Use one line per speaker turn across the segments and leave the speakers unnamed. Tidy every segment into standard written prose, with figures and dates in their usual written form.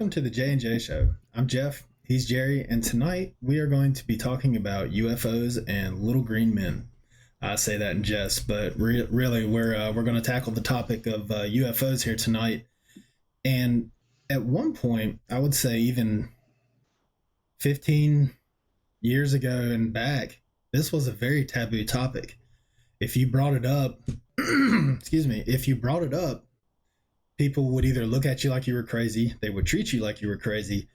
welcome to the J&J Show. I'm Jeff, he's Jerry, and tonight we are going to be talking about UFOs and little green men. I say that in jest, but really we're going to tackle the topic of UFOs here tonight. And at one point, I would say even 15 years ago and back, this was a very taboo topic. If you brought it up, if you brought it up, people would either look at you like you were crazy, they would treat you like you were crazy,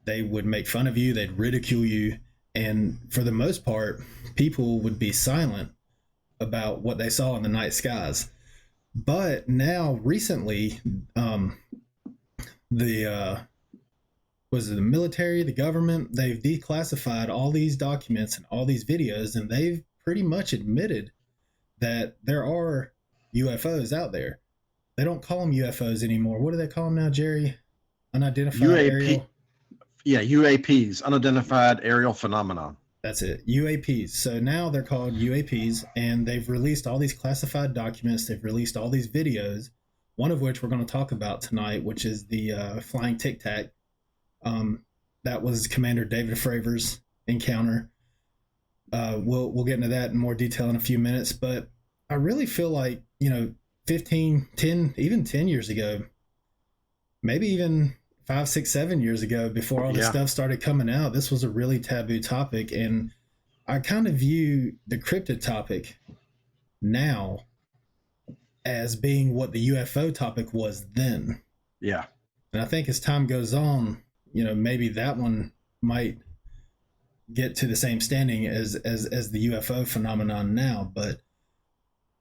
they would make fun of you, they'd ridicule you, and for the most part, people would be silent about what they saw in the night skies. But now, recently, the military, the government, they've declassified all these documents and all these videos, and they've pretty much admitted that there are UFOs out there. They don't call them UFOs anymore. What do they call them now, Jerry? Unidentified aerial?
Yeah, UAPs, unidentified aerial phenomenon.
That's it, UAPs. So now they're called UAPs, and they've released all these classified documents. They've released all these videos, one of which we're going to talk about tonight, which is the flying Tic Tac. That was Commander David Fravor's encounter. We'll get into that in more detail in a few minutes, but I really feel like, 15, 10, even 10 years ago, maybe even 5, 6, 7 years ago, before all this stuff started coming out, this was a really taboo topic. And I kind of view the cryptid topic now as being what the UFO topic was then.
Yeah.
And I think as time goes on, maybe that one might get to the same standing as the UFO phenomenon now, but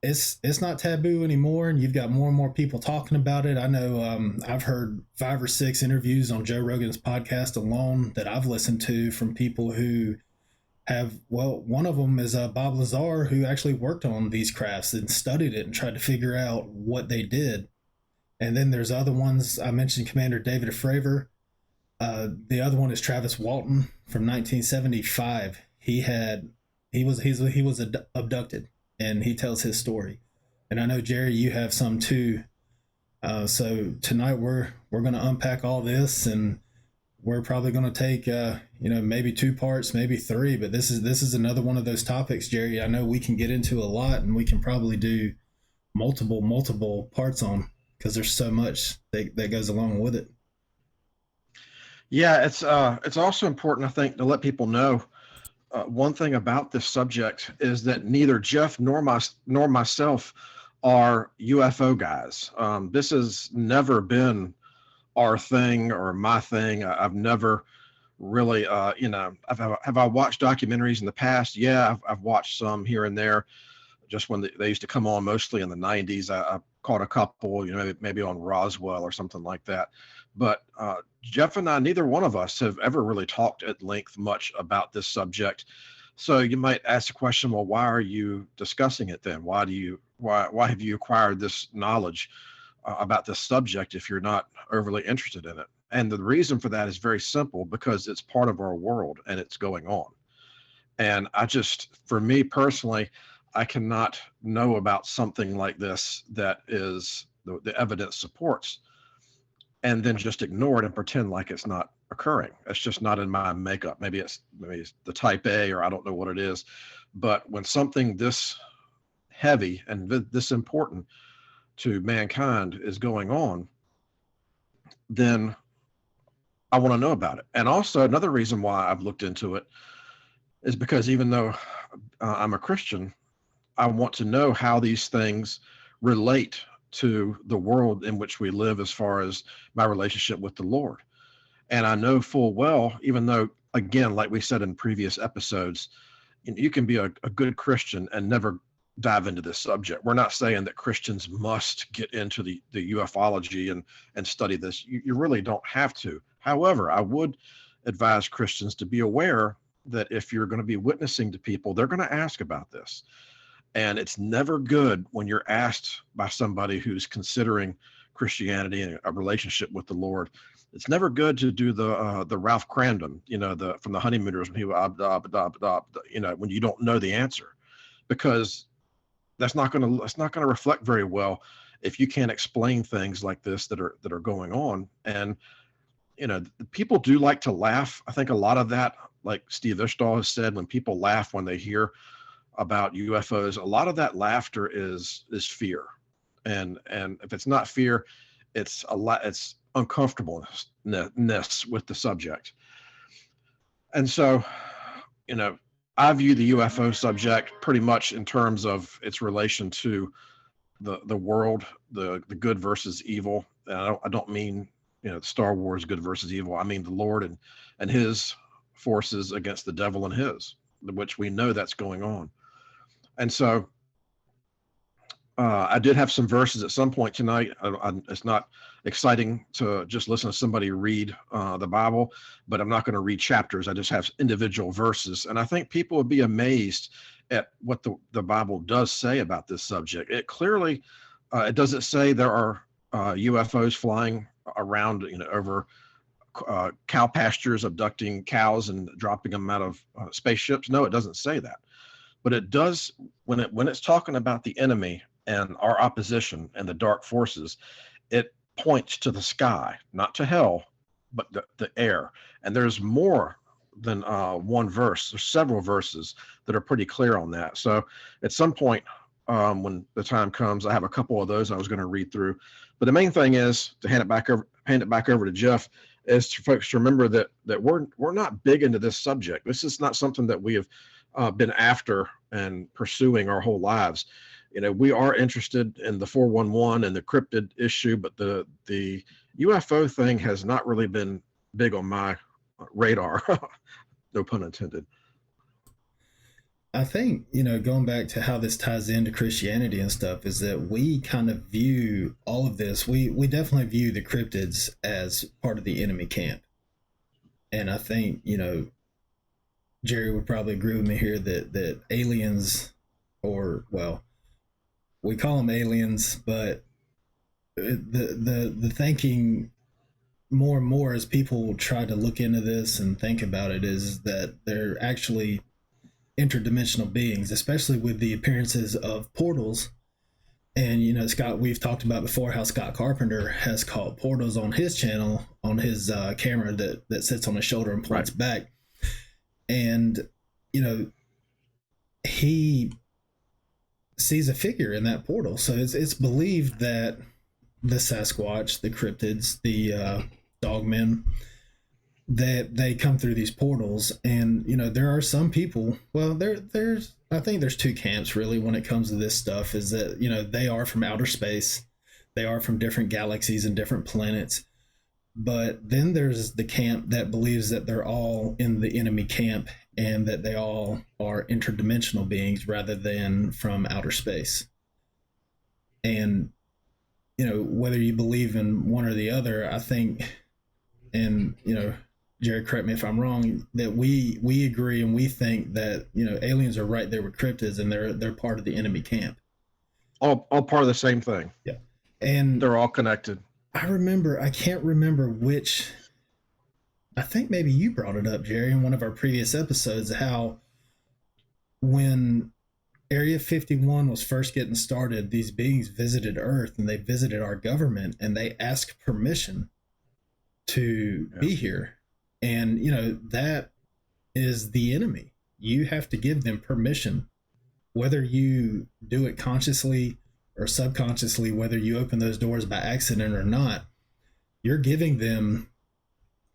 it's not taboo anymore, and you've got more and more people talking about it. I know I've heard 5 or 6 interviews on Joe Rogan's podcast alone that I've listened to from people who have, one of them is Bob Lazar, who actually worked on these crafts and studied it and tried to figure out what they did. And then there's other ones. I mentioned Commander David Fravor. The other one is Travis Walton from 1975. He was abducted, and he tells his story. And I know, Jerry, you have some too. So tonight we're going to unpack all this, and we're probably going to take maybe 2 parts, maybe 3. But this is another one of those topics, Jerry, I know we can get into a lot, and we can probably do multiple parts on, because there's so much that goes along with it.
Yeah, it's also important, I think, to let people know one thing about this subject is that neither Jeff nor myself are UFO guys. This has never been our thing or my thing. I've never really, have I watched documentaries in the past? Yeah, I've watched some here and there, just when they used to come on, mostly in the 90s. I caught a couple, maybe on Roswell or something like that. But Jeff and I, neither one of us have ever really talked at length much about this subject. So you might ask the question, well, why are you discussing it then? Why have you acquired this knowledge about this subject if you're not overly interested in it? And the reason for that is very simple, because it's part of our world and it's going on. And for me personally, I cannot know about something like this that is the evidence supports, and then just ignore it and pretend like it's not occurring. It's just not in my makeup. Maybe it's the type A, or I don't know what it is. But when something this heavy and this important to mankind is going on, then I want to know about it. And also another reason why I've looked into it is because even though I'm a Christian, I want to know how these things relate to the world in which we live, as far as my relationship with the Lord. And I know full well, even though, again, like we said in previous episodes, you can be a good Christian and never dive into this subject. We're not saying that Christians must get into the ufology and study this. You really don't have to. However, I would advise Christians to be aware that if you're going to be witnessing to people, they're going to ask about this. And it's never good when you're asked by somebody who's considering Christianity and a relationship with the Lord. It's never good to do the Ralph Cramden, from the Honeymooners, when he when you don't know the answer, because that's not going to reflect very well if you can't explain things like this that are going on. And people do like to laugh. I think a lot of that, like Steve Ishtal has said, when people laugh when they hear about UFOs, a lot of that laughter is fear. And if it's not fear, it's uncomfortableness with the subject. And so, I view the UFO subject pretty much in terms of its relation to the world, the good versus evil. And I don't mean Star Wars good versus evil. I mean the Lord and his forces against the devil and his, which we know that's going on. And so I did have some verses at some point tonight. It's not exciting to just listen to somebody read the Bible, but I'm not going to read chapters. I just have individual verses. And I think people would be amazed at what the Bible does say about this subject. It clearly, it doesn't say there are UFOs flying around, over cow pastures, abducting cows and dropping them out of spaceships. No, it doesn't say that. But it does, when it's talking about the enemy and our opposition and the dark forces, it points to the sky, not to hell, but the air. And there's more than one verse. There's several verses that are pretty clear on that. So at some point, when the time comes, I have a couple of those I was going to read through. But the main thing is to hand it back over to Jeff, is for folks to remember that we're not big into this subject. This is not something that we have been after and pursuing our whole lives. We are interested in the 411 and the cryptid issue, but the UFO thing has not really been big on my radar. No pun intended.
I think, going back to how this ties into Christianity and stuff, is that we kind of view all of this. We definitely view the cryptids as part of the enemy camp. And I think, Jerry would probably agree with me here that aliens, or, well, we call them aliens, but the thinking more and more as people try to look into this and think about it is that they're actually interdimensional beings, especially with the appearances of portals. And Scott, we've talked about before how Scott Carpenter has caught portals on his channel, on his camera that sits on his shoulder and points back. And he sees a figure in that portal. So it's believed that the Sasquatch, the cryptids, the dogmen, that they come through these portals. And there are some people, well, I think there's two camps really when it comes to this stuff, is that they are from outer space, they are from different galaxies and different planets. But then there's the camp that believes that they're all in the enemy camp and that they all are interdimensional beings rather than from outer space. And whether you believe in one or the other, I think, and Jared, correct me if I'm wrong, that we agree and we think that aliens are right there with cryptids and they're part of the enemy camp.
All part of the same thing.
Yeah, and
they're all connected.
I can't remember which. I think maybe you brought it up, Jerry, in one of our previous episodes, how when Area 51 was first getting started, these beings visited Earth and they visited our government and they asked permission to be here. And, that is the enemy. You have to give them permission, whether you do it consciously or subconsciously, whether you open those doors by accident or not, you're giving them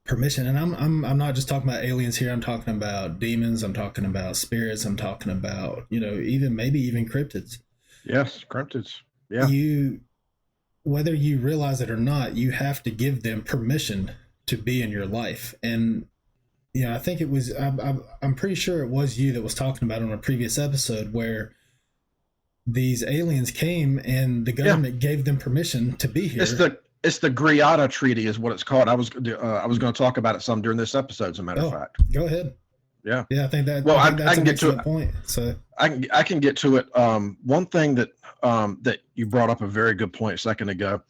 permission. And I'm not just talking about aliens here. I'm talking about demons. I'm talking about spirits. I'm talking about, even cryptids.
Yes, cryptids. Yeah.
Whether you realize it or not, you have to give them permission to be in your life. And I think it was, I'm pretty sure it was you that was talking about on a previous episode where these aliens came and the government gave them permission to be here.
It's the Greada Treaty is what it's called. I was going to talk about it some during this episode, as a matter of fact.
Go ahead.
Yeah.
Yeah, I think that.
Well,
I
can get to it.
Point. So
I can get to it. One thing that you brought up a very good point a second ago,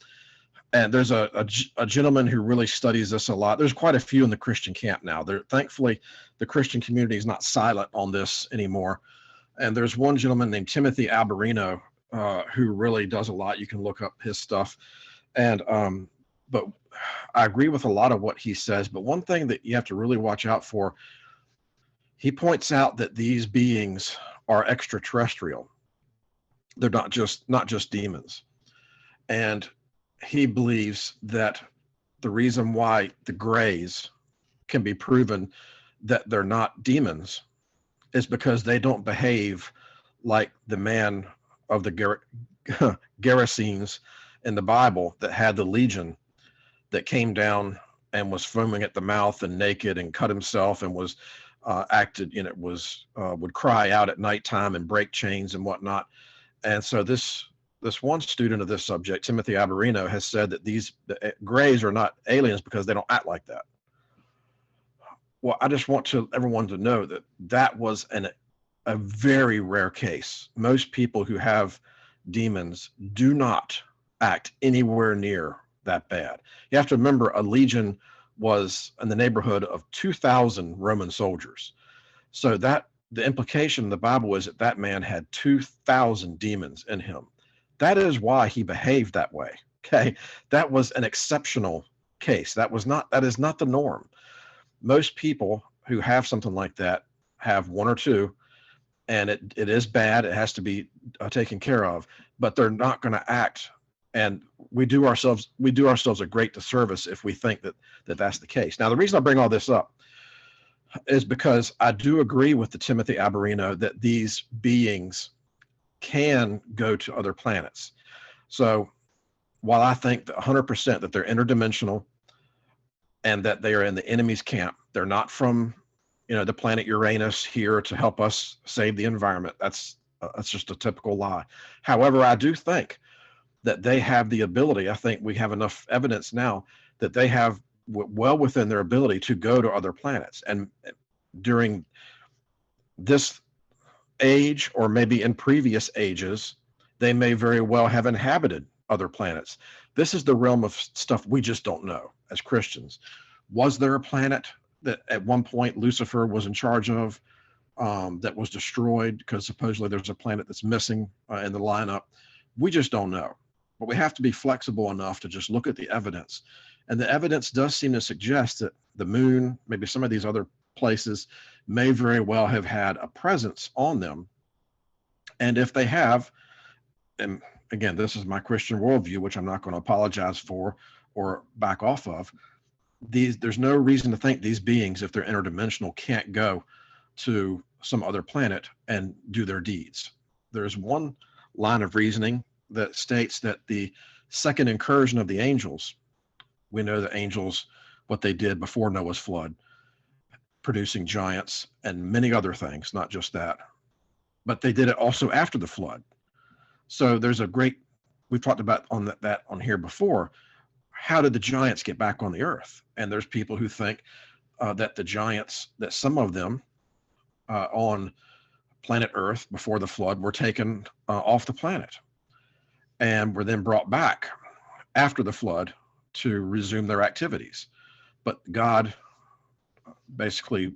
and there's a gentleman who really studies this a lot. There's quite a few in the Christian camp now. Thankfully, the Christian community is not silent on this anymore. And there's one gentleman named Timothy Alberino who really does a lot. You can look up his stuff. And but I agree with a lot of what he says, but one thing that you have to really watch out for, he points out that these beings are extraterrestrial. They're not just demons. And he believes that the reason why the Greys can be proven that they're not demons is because they don't behave like the man of the Gerasenes in the Bible that had the legion that came down and was foaming at the mouth and naked and cut himself and was would cry out at nighttime and break chains and whatnot. And so this one student of this subject, Timothy Alberino, has said that the Greys are not aliens because they don't act like that. Well, I just want everyone to know that that was a very rare case. Most people who have demons do not act anywhere near that bad. You have to remember, a legion was in the neighborhood of 2,000 Roman soldiers. So that the implication in the Bible is that that man had 2,000 demons in him. That is why he behaved that way. Okay, that was an exceptional case. That is not the norm. Most people who have something like that have one or two, and it is bad. It has to be taken care of, but they're not going to act. And we do ourselves a great disservice if we think that that's the case. Now, the reason I bring all this up is because I do agree with the Timothy Alberino that these beings can go to other planets. So while I think that 100% that they're interdimensional and that they are in the enemy's camp, they're not from the planet Uranus here to help us save the environment. That's just a typical lie. However, I do think that they have the ability. I think we have enough evidence now that they have well within their ability to go to other planets. And during this age, or maybe in previous ages, they may very well have inhabited other planets. This is the realm of stuff we just don't know as Christians. Was there a planet that at one point Lucifer was in charge of that was destroyed? Because supposedly there's a planet that's missing in the lineup. We just don't know. But we have to be flexible enough to just look at the evidence. And the evidence does seem to suggest that the moon, maybe some of these other places, may very well have had a presence on them. And if they have, and again, this is my Christian worldview, which I'm not going to apologize for or back off of, there's no reason to think these beings, if they're interdimensional, can't go to some other planet and do their deeds. There's one line of reasoning that states that the second incursion of the angels, we know the angels, what they did before Noah's flood, producing giants and many other things, not just that, but they did it also after the flood. So there's we've talked about that on here before. How did the giants get back on the earth? And there's people who think that the giants, that some of them on planet Earth before the flood were taken off the planet and were then brought back after the flood to resume their activities. But God basically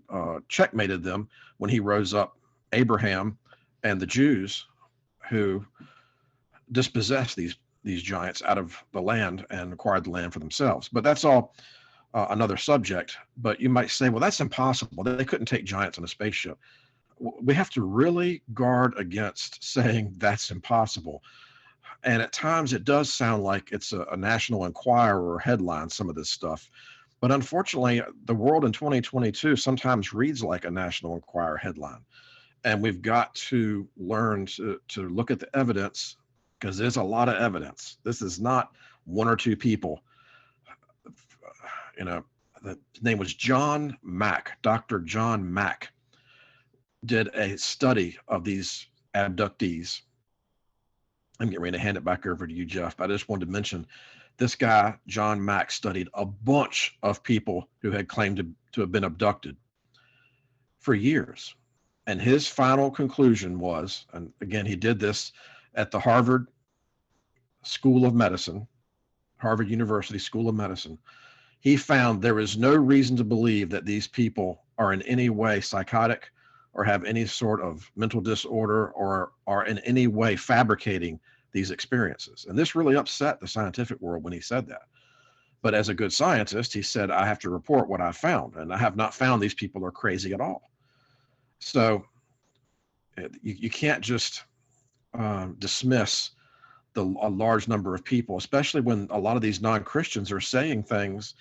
checkmated them when he rose up Abraham and the Jews who dispossessed these giants out of the land and acquired the land for themselves. But that's all another subject. But you might say, well, that's impossible. They couldn't take giants on a spaceship. We have to really guard against saying that's impossible. And at times it does sound like it's a National Enquirer headline, some of this stuff. But unfortunately, the world in 2022 sometimes reads like a National Enquirer headline. And we've got to learn to look at the evidence, because there's a lot of evidence. This is not one or two people. The name was John Mack. Dr. John Mack did a study of these abductees. I'm getting ready to hand it back over to you, Jeff, but I just wanted to mention this guy, John Mack, studied a bunch of people who had claimed to have been abducted for years. And his final conclusion was, and again, he did this at the Harvard School of Medicine, Harvard University School of Medicine. He found there is no reason to believe that these people are in any way psychotic or have any sort of mental disorder or are in any way fabricating these experiences. And this really upset the scientific world when he said that, But as a good scientist, he said, I have to report what I found, and I have not found these people are crazy at all. So you can't just dismiss a large number of people, especially when a lot of these non-Christians are saying things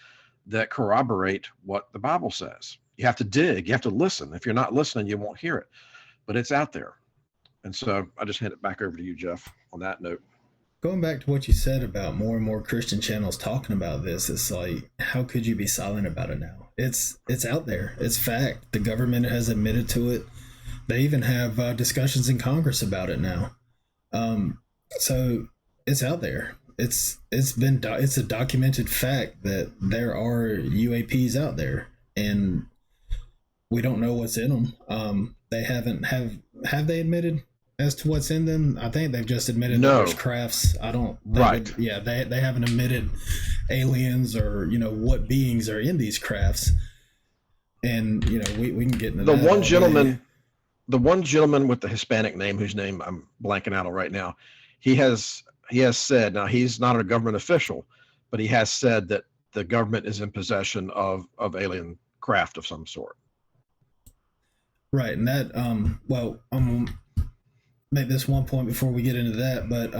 that corroborate what the Bible says. You have to dig, you have to listen. If you're not listening, you won't hear it, but it's out there. And so I just hand it back over to you, Jeff, on that note.
Going back to what you said about more and more Christian channels talking about this, it's like, how could you be silent about it now? It's out there. It's fact. The government has admitted to it. They even have discussions in Congress about it now. So it's out there. It's a documented fact that there are UAPs out there, and we don't know what's in them. They have they admitted as to what's in them? I think they've just admitted that there's crafts. I don't.
Right.
They haven't admitted aliens or what beings are in these crafts. And we can get into
the
that.
The one gentleman with the Hispanic name, whose name I'm blanking out on right now, he has said, now he's not a government official, but he has said that the government is in possession of alien craft of some sort.
Right, and that well, I'm gonna make this one point before we get into that, but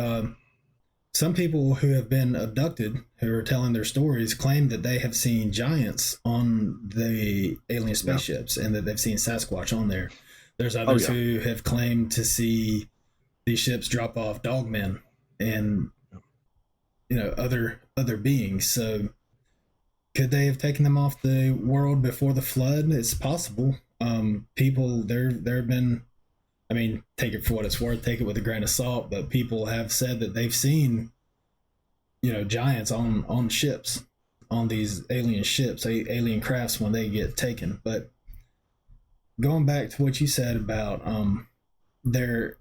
some people who have been abducted, who are telling their stories, claim that they have seen giants on the alien spaceships and that they've seen Sasquatch on there. There's others who have claimed to see these ships drop off dogmen and other beings. So could they have taken them off the world before the flood? It's possible. People there have been, I mean, take it for what it's worth, take it with a grain of salt, but people have said that they've seen giants on ships, on these alien ships, alien crafts when they get taken. But going back to what you said about their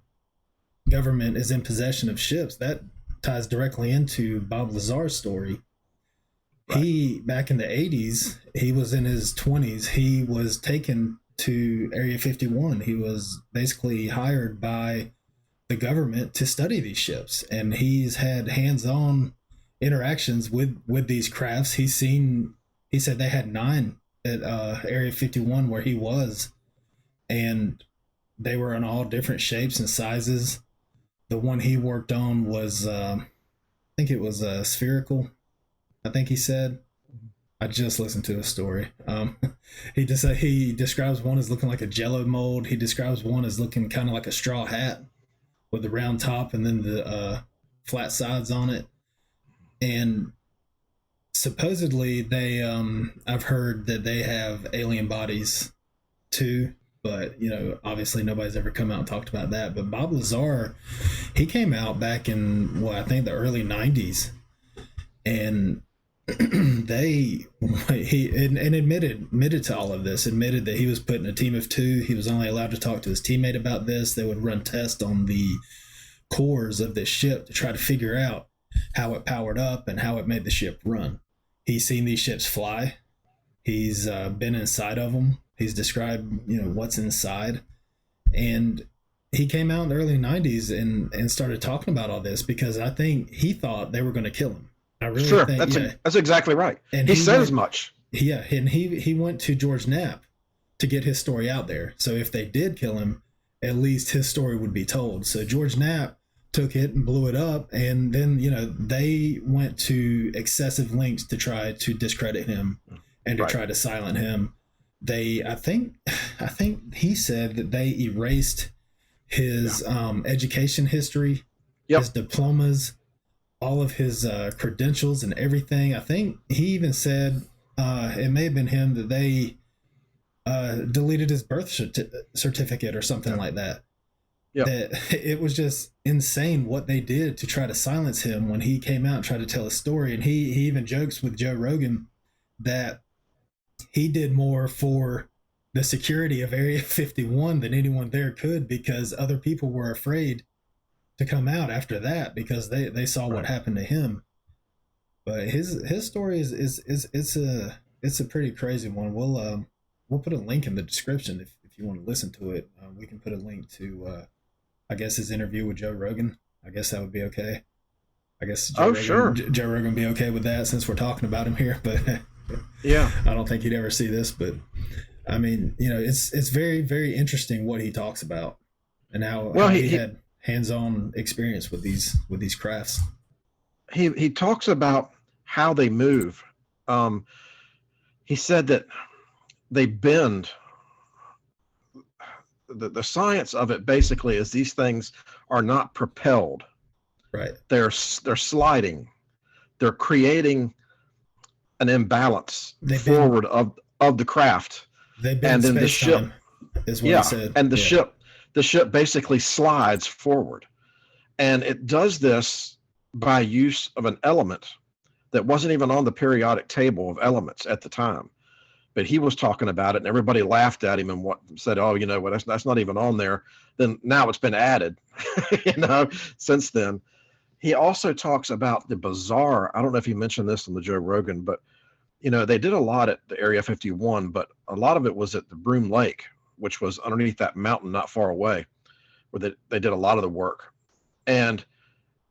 government is in possession of ships, that ties directly into Bob Lazar's story. Right. He, back in the 80s, he was in his 20s. He was taken to Area 51. He was basically hired by the government to study these ships, and he's had hands-on interactions with these crafts. He said they had 9 at Area 51 where he was, and they were in all different shapes and sizes. The one he worked on was I think it was spherical, I think he said. I just listened to his story. He describes one as looking like a Jello mold. He describes one as looking kind of like a straw hat with the round top and then the flat sides on it. And supposedly they, I've heard that they have alien bodies too, but obviously nobody's ever come out and talked about that. But Bob Lazar, he came out back in I think the early 90s, and he admitted to all of this, admitted that he was put in a team of 2. He was only allowed to talk to his teammate about this. They would run tests on the cores of this ship to try to figure out how it powered up and how it made the ship run. He's seen these ships fly. He's been inside of them. He's described what's inside, and he came out in the early 90s and started talking about all this because I think he thought they were going to kill him. I really think
that's exactly right. And he said as much.
Yeah, and he went to George Knapp to get his story out there. So if they did kill him, at least his story would be told. So George Knapp took it and blew it up, and then they went to excessive lengths to try to discredit him and to try to silence him. I think he said that they erased his education history, his diplomas, all of his credentials and everything. I think he even said it may have been him that they deleted his birth certificate or something like that. Yep. That it was just insane what they did to try to silence him when he came out and tried to tell his story. And he even jokes with Joe Rogan that he did more for the security of Area 51 than anyone there could, because other people were afraid to come out after that because they saw what happened to him. But his story is a pretty crazy one. We'll put a link in the description if you want to listen to it. We can put a link to I guess his interview with Joe Rogan. I guess that would be okay. I guess
Oh, sure.
Joe Rogan be okay with that since we're talking about him here, but
Yeah.
I don't think he'd ever see this. But I mean, it's very very interesting what he talks about and
Well,
how he had hands on experience with these crafts.
he talks about how they move. Um, he said that they bend. The science of it basically is these things are not propelled.
Right.
They're sliding. They're creating an imbalance
They've been
forward of the craft,
they've been in
and then the
space
ship,
time, is what he
yeah,
said.
and
Yeah.
the ship basically slides forward, and it does this by use of an element that wasn't even on the periodic table of elements at the time. But he was talking about it, and everybody laughed at him and said, "Oh, you know what? That's not even on there." Then now it's been added, since then. He also talks about the bizarre. I don't know if he mentioned this on the Joe Rogan, but they did a lot at the Area 51, but a lot of it was at the Broom Lake, which was underneath that mountain not far away, where they did a lot of the work. And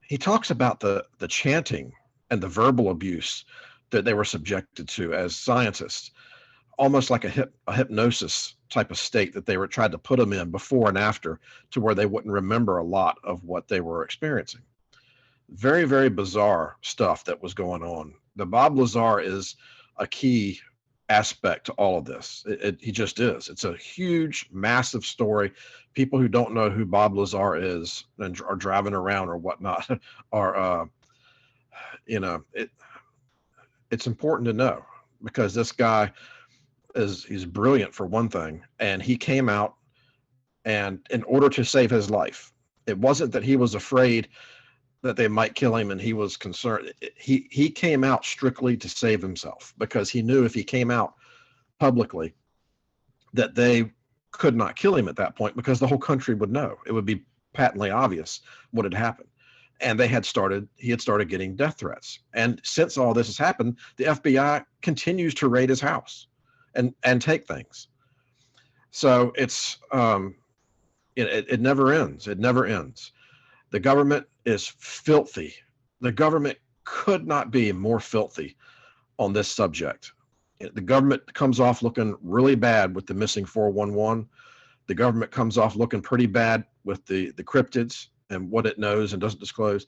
he talks about the chanting and the verbal abuse that they were subjected to as scientists, almost like a hypnosis type of state that they were tried to put them in before and after, to where they wouldn't remember a lot of what they were experiencing. Very, very bizarre stuff that was going on. The Bob Lazar is a key aspect to all of this. He just is. It's a huge, massive story. People who don't know who Bob Lazar is and are driving around or whatnot are, it's important to know, because this guy he's brilliant for one thing, and he came out, and in order to save his life, it wasn't that he was afraid that they might kill him and he was concerned. He came out strictly to save himself, because he knew if he came out publicly that they could not kill him at that point, because the whole country would know. It would be patently obvious what had happened. And he had started getting death threats. And since all this has happened, the FBI continues to raid his house and take things. So it's it never ends. It never ends. The government is filthy. The government could not be more filthy on this subject. The government comes off looking really bad with the missing 411. The government comes off looking pretty bad with the cryptids and what it knows and doesn't disclose.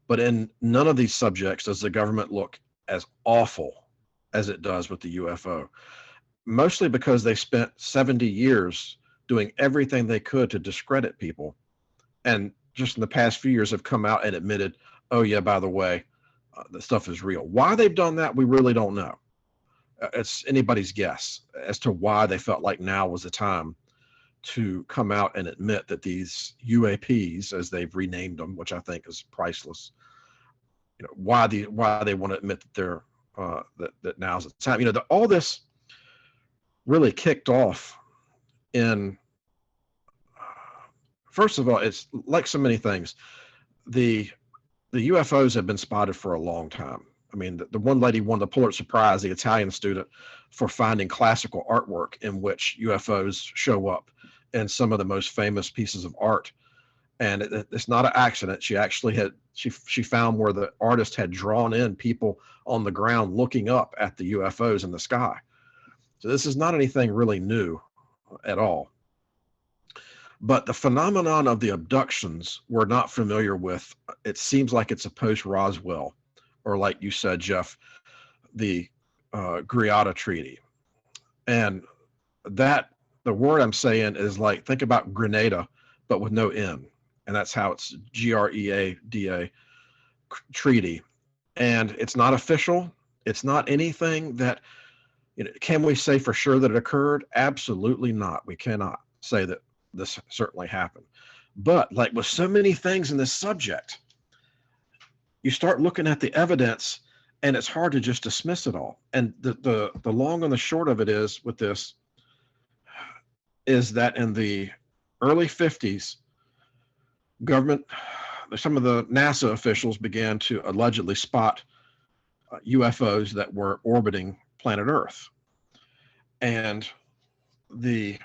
But in none of these subjects does the government look as awful as it does with the UFO. Mostly because they spent 70 years doing everything they could to discredit people. And just in the past few years have come out and admitted, oh yeah, by the way, the stuff is real. Why they've done that, we really don't know. It's anybody's guess as to why they felt like now was the time to come out and admit that these UAPs, as they've renamed them, which I think is priceless, why they want to admit that they're that now's the time. All this really kicked off in, first of all, it's like so many things. The UFOs have been spotted for a long time. I mean, the one lady won the Pulitzer Prize, the Italian student, for finding classical artwork in which UFOs show up in some of the most famous pieces of art. And it's not an accident. She actually she found where the artist had drawn in people on the ground looking up at the UFOs in the sky. So this is not anything really new at all. But the phenomenon of the abductions we're not familiar with. It seems like it's a post-Roswell, or like you said, Jeff, the Greada Treaty. And that, the word I'm saying is like, think about Grenada, but with no N. And that's how it's Greada treaty. And it's not official. It's not anything that, can we say for sure that it occurred? Absolutely not. We cannot say that this certainly happened. But like with so many things in this subject, you start looking at the evidence and it's hard to just dismiss it all. And the long and the short of it is with this is that in the early 50s, some of the NASA officials began to allegedly spot UFOs that were orbiting planet Earth. And the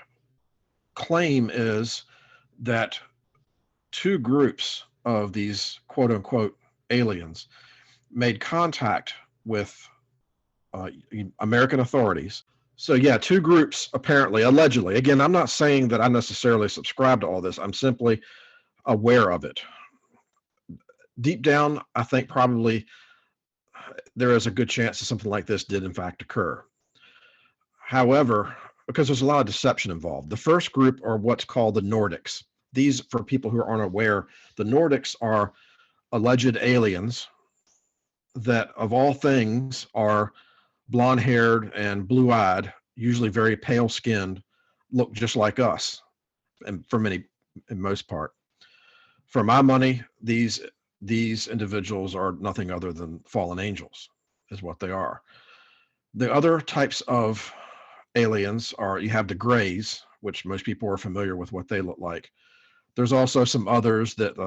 claim is that two groups of these quote unquote aliens made contact with American authorities. So yeah, two groups apparently, allegedly. Again, I'm not saying that I necessarily subscribe to all this. I'm simply aware of it. Deep down, I think probably there is a good chance that something like this did in fact occur. However, because there's a lot of deception involved, the first group are what's called the Nordics. These, for people who aren't aware, the Nordics are alleged aliens that, of all things, are blonde-haired and blue-eyed, usually very pale-skinned, look just like us, and for many, in most part. For my money, these individuals are nothing other than fallen angels, is what they are. The other types of aliens are, you have the grays, which most people are familiar with what they look like. There's also some others that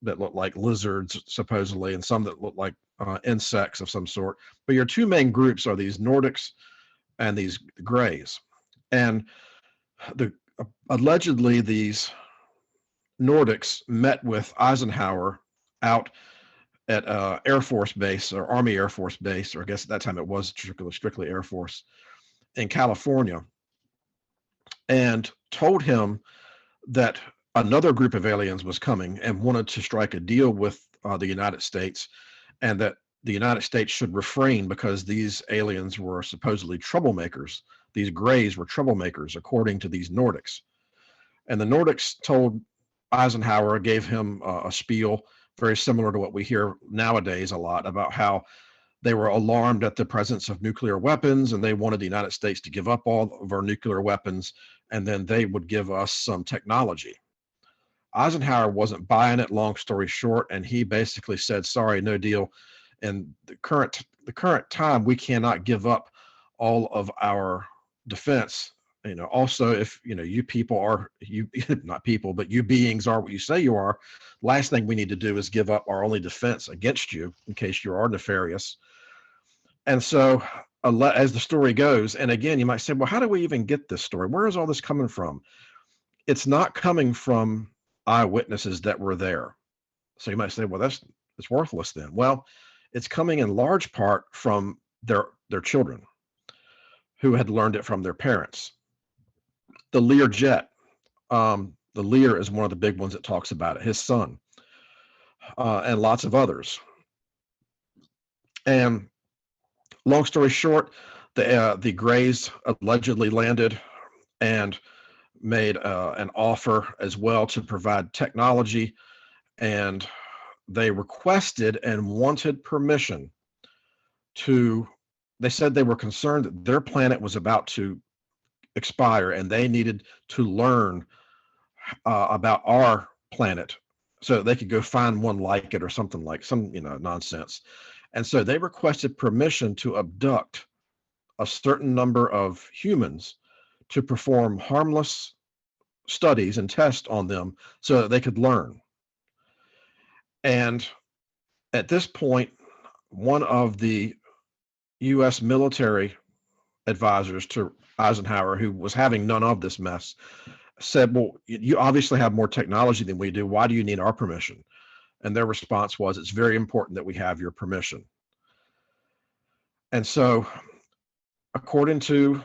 look like lizards, supposedly, and some that look like insects of some sort. But your two main groups are these Nordics and these grays. And allegedly, these Nordics met with Eisenhower out at Air Force Base, or Army Air Force Base, or I guess at that time it was strictly Air Force, in California, and told him that another group of aliens was coming and wanted to strike a deal with the United States, and that the United States should refrain because these aliens were supposedly troublemakers. These grays were troublemakers, according to these Nordics. And the Nordics told Eisenhower, gave him a spiel very similar to what we hear nowadays a lot about how they were alarmed at the presence of nuclear weapons and they wanted the United States to give up all of our nuclear weapons, and then they would give us some technology. Eisenhower wasn't buying it, long story short, and he basically said, sorry, no deal. In the current time, we cannot give up all of our defense. Also, if you people are, you not people, but you beings are what you say you are, last thing we need to do is give up our only defense against you in case you are nefarious. And so, as the story goes, and again, you might say, well, how do we even get this story? Where is all this coming from? It's not coming from eyewitnesses that were there. So you might say, well, it's worthless then. Well, it's coming in large part from their children who had learned it from their parents. The Lear jet, the Lear is one of the big ones that talks about it, his son, and lots of others. And long story short, the Greys allegedly landed and made an offer as well to provide technology, and they requested and wanted permission they said they were concerned that their planet was about to expire and they needed to learn about our planet so that they could go find one like it or something, like some nonsense. And so they requested permission to abduct a certain number of humans to perform harmless studies and tests on them so that they could learn. And at this point, one of the U.S. military advisors to Eisenhower, who was having none of this mess, said, well, you obviously have more technology than we do. Why do you need our permission? And their response was, it's very important that we have your permission. And so, according to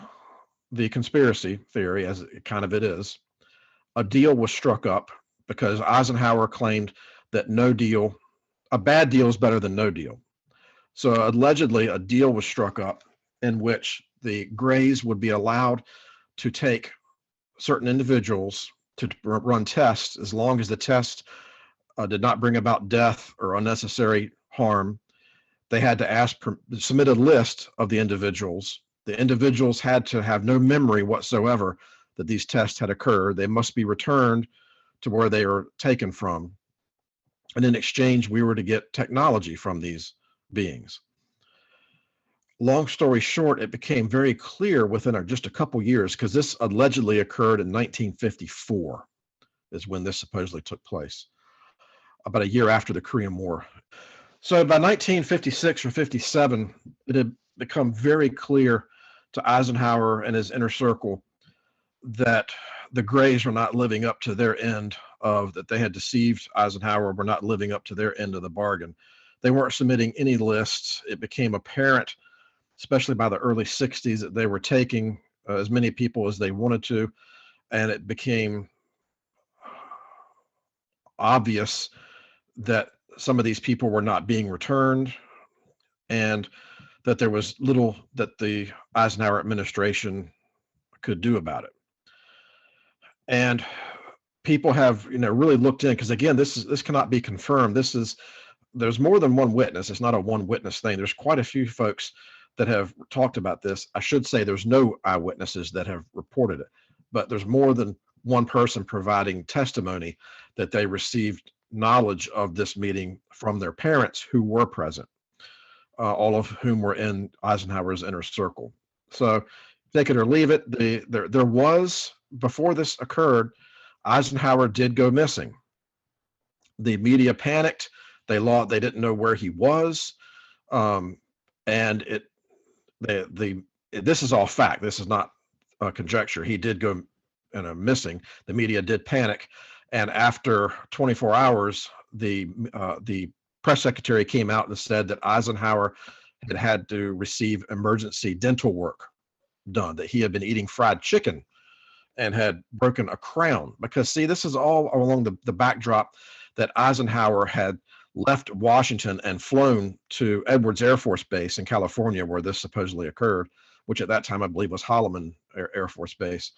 the conspiracy theory, as it is, a deal was struck up because Eisenhower claimed that a bad deal is better than no deal. So allegedly a deal was struck up in which the Greys would be allowed to take certain individuals to run tests as long as the test did not bring about death or unnecessary harm. They had to submit a list of the individuals. The individuals had to have no memory whatsoever that these tests had occurred. They must be returned to where they were taken from. And in exchange, we were to get technology from these beings. Long story short, it became very clear within just a couple years, because this allegedly occurred in 1954, is when this supposedly took place, about a year after the Korean War. So by 1956 or 57, it had become very clear to Eisenhower and his inner circle that the Greys were not living up to their end of that they had deceived Eisenhower, were not living up to their end of the bargain. They weren't submitting any lists. It became apparent, especially by the early 60s, that they were taking as many people as they wanted to, and it became obvious that some of these people were not being returned, and that there was little that the Eisenhower administration could do about it. And people have, really looked in, because again, this cannot be confirmed. There's more than one witness. It's not a one witness thing. There's quite a few folks that have talked about this. I should say there's no eyewitnesses that have reported it, but there's more than one person providing testimony that they received knowledge of this meeting from their parents who were present, all of whom were in Eisenhower's inner circle. So take it or leave it. There was, before this occurred, Eisenhower did go missing. The media panicked. They didn't know where he was, and this is all fact. This is not conjecture. He did go missing. The media did panic, and after 24 hours, the press secretary came out and said that Eisenhower had to receive emergency dental work done, that he had been eating fried chicken and had broken a crown. Because see, this is all along the backdrop that Eisenhower had left Washington and flown to Edwards Air Force Base in California, where this supposedly occurred, which at that time I believe was Holloman Air Force Base.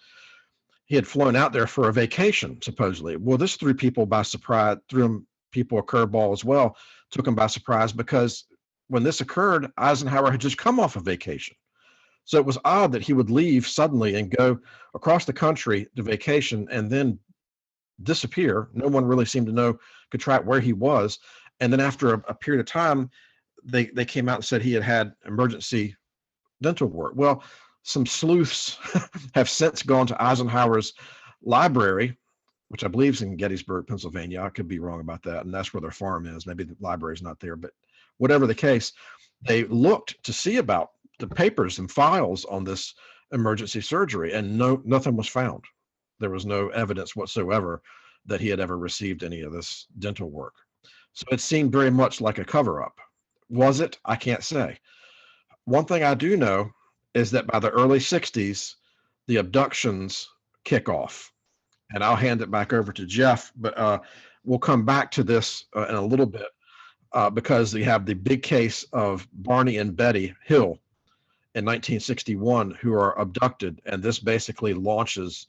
He had flown out there for a vacation, supposedly. Well, this threw people by surprise, threw people a curveball as well, took them by surprise, because when this occurred, Eisenhower had just come off a vacation. So it was odd that he would leave suddenly and go across the country to vacation and then disappear. No one really seemed to could track where he was. And then after a period of time, they came out and said he had emergency dental work. Well, some sleuths have since gone to Eisenhower's library, which I believe is in Gettysburg, Pennsylvania. I could be wrong about that. And that's where their farm is. Maybe the library's not there, but whatever the case, they looked to see about the papers and files on this emergency surgery, and nothing was found. There was no evidence whatsoever that he had ever received any of this dental work. So it seemed very much like a cover-up. Was it? I can't say. One thing I do know is that by the early 60s, the abductions kick off. And I'll hand it back over to Jeff, but we'll come back to this in a little bit because we have the big case of Barney and Betty Hill in 1961 who are abducted, and this basically launches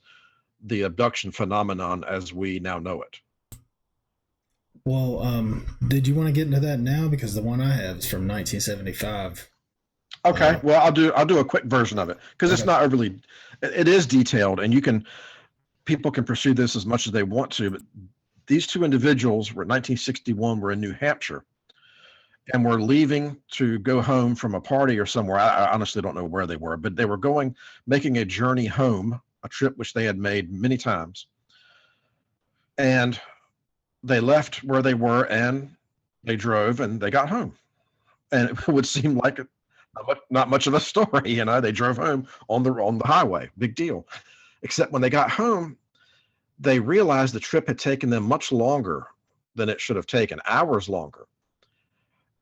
the abduction phenomenon as we now know it.
Well, did you want to get into that now? Because the one I have is from 1975.
Okay, well, I'll do a quick version of it because it's not overly. It is detailed, and people can pursue this as much as they want to. But these two individuals were in 1961. Were in New Hampshire, and were leaving to go home from a party or somewhere. I honestly don't know where they were, but they were making a journey home, a trip which they had made many times. And they left where they were and they drove and they got home. And it would seem like not much of a story, they drove home on the highway, big deal. Except when they got home, they realized the trip had taken them much longer than it should have taken, hours longer.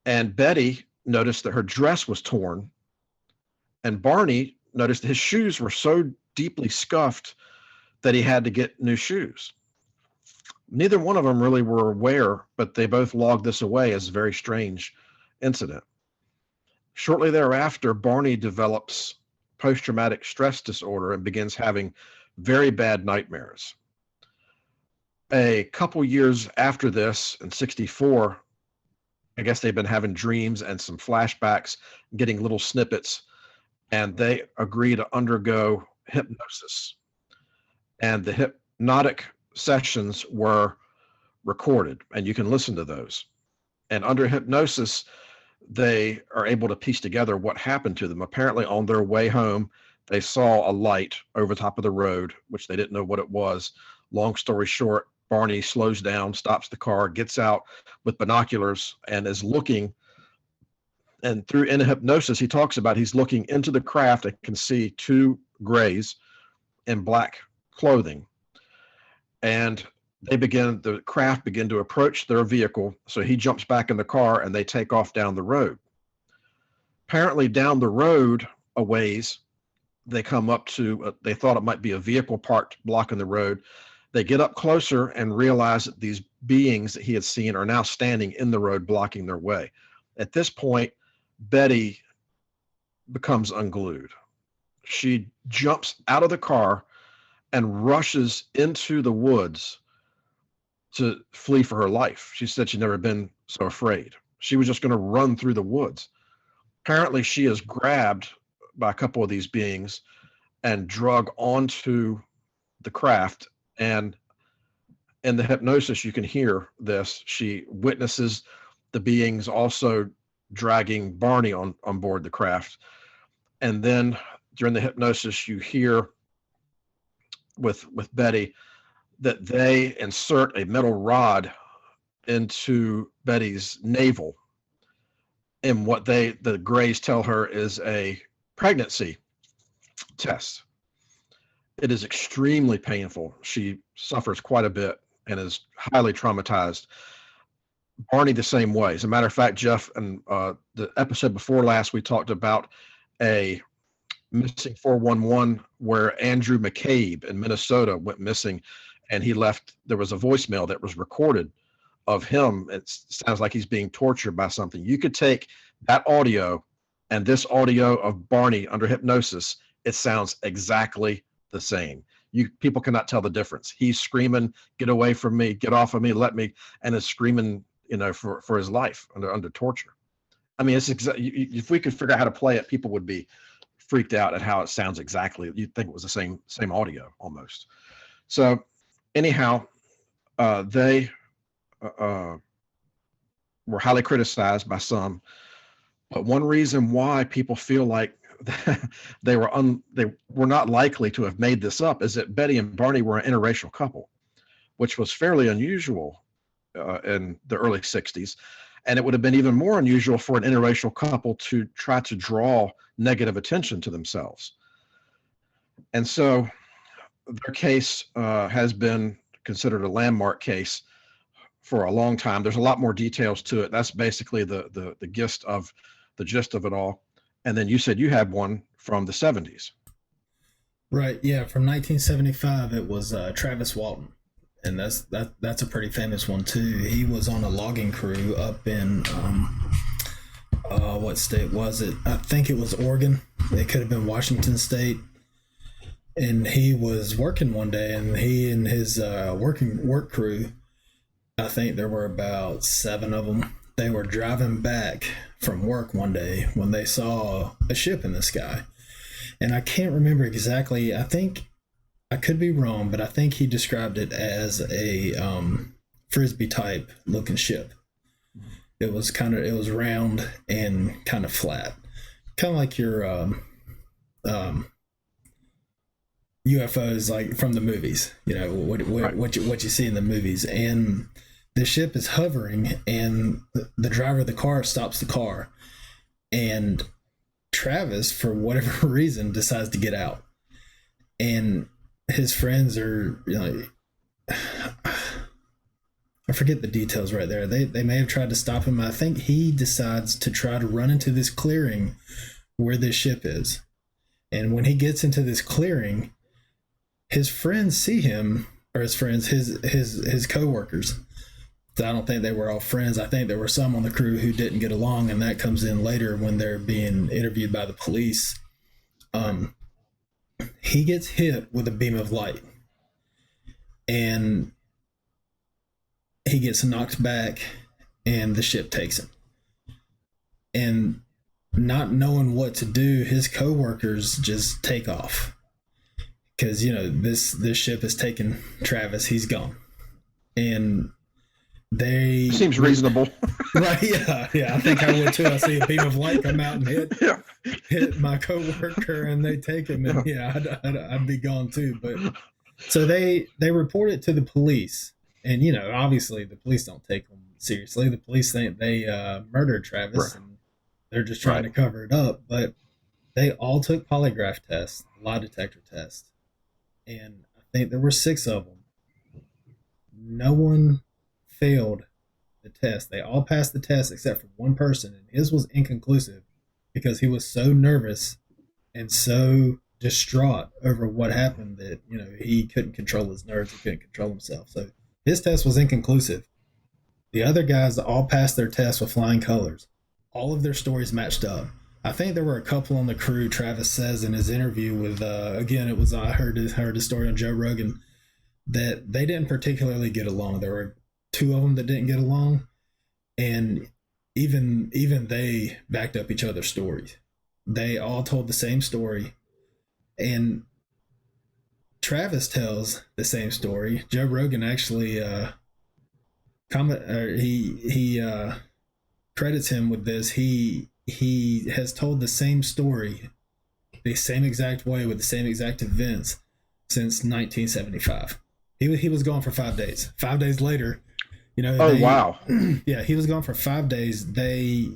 And Betty noticed that her dress was torn, and Barney noticed that his shoes were so deeply scuffed that he had to get new shoes. Neither one of them really were aware, but they both logged this away as a very strange incident. Shortly thereafter, Barney develops post-traumatic stress disorder and begins having very bad nightmares. A couple years after this, in 64, I guess they've been having dreams and some flashbacks, getting little snippets, and they agree to undergo hypnosis. And the hypnotic sessions were recorded, and you can listen to those. And under hypnosis, they are able to piece together what happened to them. Apparently, on their way home, they saw a light over the top of the road, which they didn't know what it was. Long story short, Barney slows down, stops the car, gets out with binoculars, and is looking. And in hypnosis, he talks about he's looking into the craft and can see two grays in black clothing. And the craft begin to approach their vehicle. So he jumps back in the car and they take off down the road. Apparently down the road a ways, they come up to, they thought it might be a vehicle parked blocking the road. They get up closer and realize that these beings that he had seen are now standing in the road, blocking their way. At this point, Betty becomes unglued. She jumps out of the car and rushes into the woods to flee for her life. She said she'd never been so afraid. She was just going to run through the woods. Apparently, she is grabbed by a couple of these beings and drug onto the craft. And in the hypnosis, you can hear this. She witnesses the beings also dragging Barney on board the craft. And then during the hypnosis, you hear with Betty that they insert a metal rod into Betty's navel in what the Greys tell her is a pregnancy test. It is extremely painful. She suffers quite a bit and is highly traumatized. Barney the same way. As a matter of fact, Jeff, and the episode before last, we talked about a missing 411 where Andrew McCabe in Minnesota went missing, and there was a voicemail that was recorded of him. It sounds like he's being tortured by something. You could take that audio and this audio of Barney under hypnosis, it sounds exactly the same. People cannot tell the difference. He's screaming, "Get away from me, get off of me, let me," and is screaming, for his life under torture. I mean, if we could figure out how to play it, people would be freaked out at how it sounds exactly. You'd think it was the same audio almost. So anyhow, they were highly criticized by some, but one reason why people feel like they were not likely to have made this up is that Betty and Barney were an interracial couple, which was fairly unusual in the early 60s. And it would have been even more unusual for an interracial couple to try to draw negative attention to themselves. And so their case has been considered a landmark case for a long time. There's a lot more details to it. That's basically the gist of it all. And then you said you had one from the 70s.
Right. Yeah. From 1975, it was Travis Walton. And that's a pretty famous one too. He was on a logging crew up in what state was it? I think it was Oregon. It could have been Washington State. And he was working one day, and he and his work crew, I think there were about 7 of them. They were driving back from work one day when they saw a ship in the sky. And I can't remember exactly. I think I could be wrong, but I think he described it as a frisbee type looking ship. It was round and kind of flat, kind of like your UFOs, like from the movies. What you see in the movies. And the ship is hovering, and the driver of the car stops the car, and Travis, for whatever reason, decides to get out, and his friends are, I forget the details right there. They may have tried to stop him. I think he decides to try to run into this clearing where this ship is. And when he gets into this clearing, his friends see him, or his co-workers. I don't think they were all friends. I think there were some on the crew who didn't get along, and that comes in later when they're being interviewed by the police. He gets hit with a beam of light, and he gets knocked back, and the ship takes him. And not knowing what to do, his co-workers just take off, because this ship has taken Travis. He's gone, and they
seems reasonable.
Right? Yeah. I think I would too. I see a beam of light come out and hit my coworker, and they take him, and I'd be gone too. But so they report it to the police, and obviously the police don't take them seriously. The police think they murdered Travis,
right.
And they're just trying to cover it up. But they all took polygraph tests, lie detector tests, and I think there were 6 of them. no one failed the test. They all passed the test except for one person, and his was inconclusive because he was so nervous and so distraught over what happened that he couldn't control his nerves, he couldn't control himself. So his test was inconclusive. The other guys all passed their test with flying colors. All of their stories matched up. I think there were a couple on the crew. Travis says in his interview with again, it was I heard a story on Joe Rogan that they didn't particularly get along. There were two of them that didn't get along, and even they backed up each other's stories. They all told the same story, and Travis tells the same story. Joe Rogan actually he credits him with this. He has told the same story, the same exact way with the same exact events since 1975. He was gone for 5 days. 5 days later,
Wow.
Yeah, he was gone for 5 days. They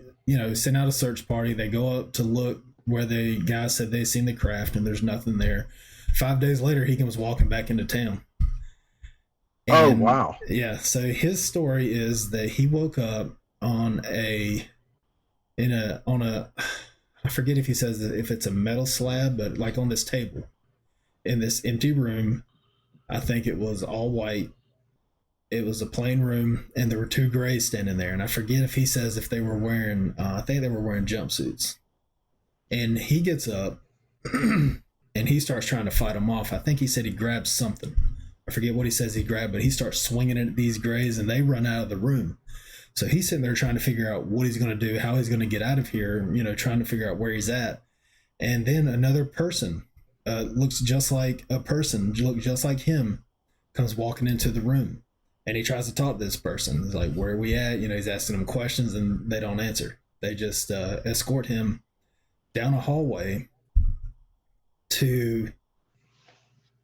sent out a search party. They go up to look where the guys said they seen the craft, and there's nothing there. 5 days later, he comes walking back into town. And,
wow.
Yeah, so his story is that he woke up on I forget if he says if it's a metal slab, but like on this table in this empty room. I think it was all white. It was a plain room, and there were two grays standing there. And I forget if he says if they were wearing, I think they were wearing jumpsuits. And he gets up and he starts trying to fight them off. I think he said he grabbed something. I forget what he says he grabbed, but he starts swinging at these grays, and they run out of the room. So he's sitting there trying to figure out what he's going to do, how he's going to get out of here, trying to figure out where he's at. And then another person looks just like him, comes walking into the room, and he tries to talk to this person. He's like, where are we at? He's asking them questions, and they don't answer. They just escort him down a hallway to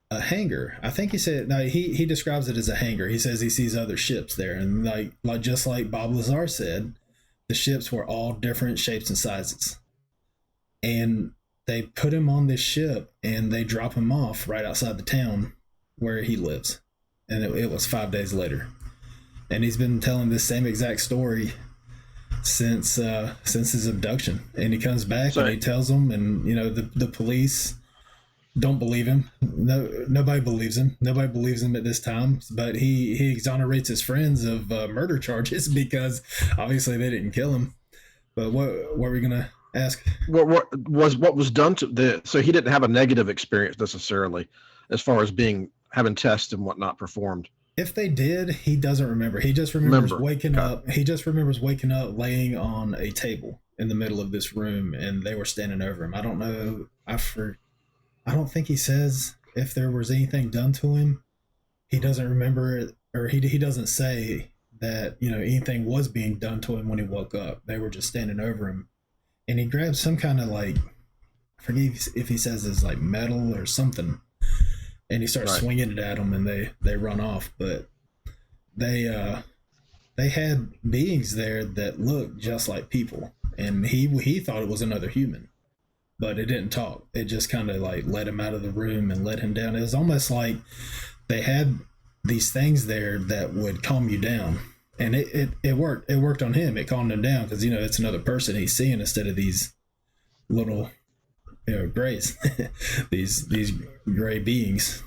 a hangar. I think he said, no, he describes it as a hangar. He says he sees other ships there, and like just like Bob Lazar said, the ships were all different shapes and sizes. And they put him on this ship, and they drop him off right outside the town where he lives. And it was 5 days later. And he's been telling this same exact story since his abduction. And he comes back and he tells them, and the police don't believe him. Nobody believes him. Nobody believes him at this time. But he exonerates his friends of murder charges because obviously they didn't kill him. But what were we gonna ask?
What was done to so he didn't have a negative experience necessarily, as far as having tests and whatnot performed.
If they did, he doesn't remember. He just remembers waking up. He just remembers waking up laying on a table in the middle of this room, and they were standing over him. I don't know. I don't think he says if there was anything done to him. He doesn't remember it, or he doesn't say that anything was being done to him when he woke up. They were just standing over him, and he grabs some kind of I forget if he says it's like metal or something, and he starts swinging it at them, and they run off. But they had beings there that looked just like people, and he thought it was another human. But it didn't talk. It just kind of let him out of the room and let him down. It was almost like they had these things there that would calm you down. And it worked. It worked on him. It calmed him down because, it's another person he's seeing instead of these little, grays, these gray beings.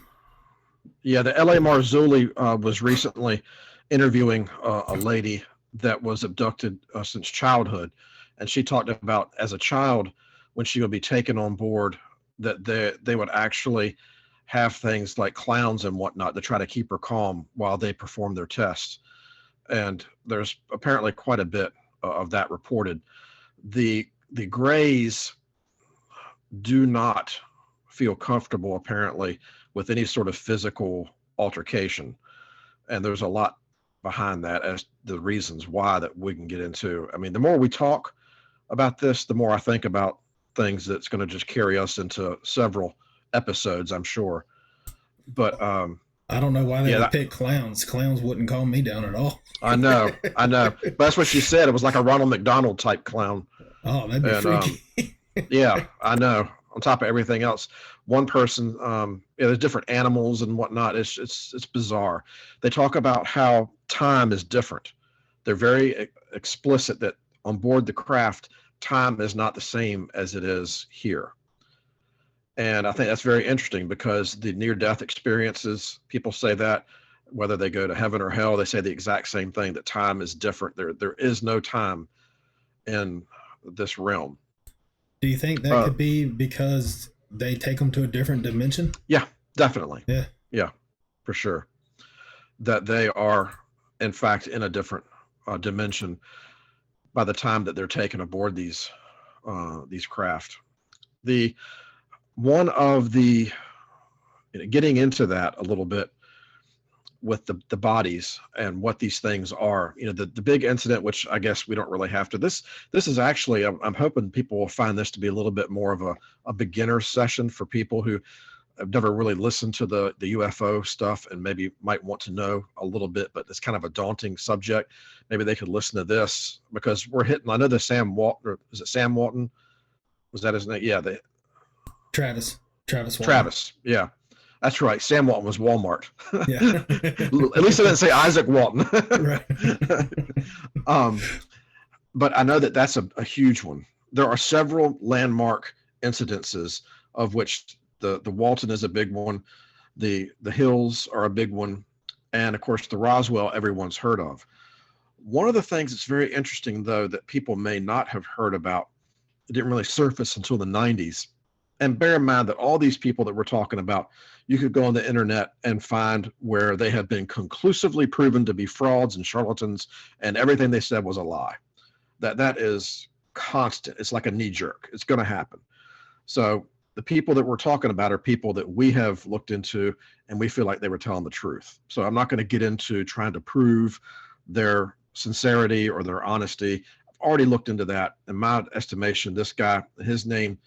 Yeah, the L.A. Marzulli was recently interviewing a lady that was abducted since childhood. And she talked about as a child, when she would be taken on board, that they would actually have things like clowns and whatnot to try to keep her calm while they perform their tests. And there's apparently quite a bit of that reported. The Greys do not feel comfortable, apparently, with any sort of physical altercation. And there's a lot behind that as the reasons why that we can get into. I mean, the more we talk about this, the more I think about things that's going to just carry us into several episodes, I'm sure. But
I don't know why they would pick clowns. Clowns wouldn't calm me down at all.
I know. But that's what she said. It was like a Ronald McDonald type clown.
Oh, that'd be freaky.
Yeah, I know. on top of everything else. One person, there's different animals and whatnot. It's bizarre. They talk about how time is different. They're very explicit that on board the craft, time is not the same as it is here. And I think that's very interesting because the near-death experiences, people say that whether they go to heaven or hell, they say the exact same thing, that time is different. There is no time in this realm.
Do you think that could be because they take them to a different dimension?
Yeah, definitely.
Yeah,
for sure. That they are, in fact, in a different dimension by the time that they're taken aboard these craft. One of the getting into that a little bit with the bodies and what these things are, the big incident, which I guess we don't really have to, this is actually, I'm hoping people will find this to be a little bit more of a beginner session for people who have never really listened to the UFO stuff and maybe might want to know a little bit, but it's kind of a daunting subject. Maybe they could listen to this because we're hitting, I know the Sam Walton, is it Sam Walton? Was that his name? Yeah.
Travis Walton.
Travis. Yeah. That's right. Sam Walton was Walmart.
Yeah.
At least I didn't say Isaac Walton.
Right.
But I know that that's a huge one. There are several landmark incidences, of which the Walton is a big one. The Hills are a big one. And of course, the Roswell everyone's heard of. One of the things that's very interesting, though, that people may not have heard about, it didn't really surface until the 90s. And bear in mind that all these people that we're talking about, you could go on the internet and find where they have been conclusively proven to be frauds and charlatans, and everything they said was a lie. That is constant. It's like a knee jerk. It's going to happen. So the people that we're talking about are people that we have looked into, and we feel like they were telling the truth. So I'm not going to get into trying to prove their sincerity or their honesty. I've already looked into that. In my estimation, this guy, his name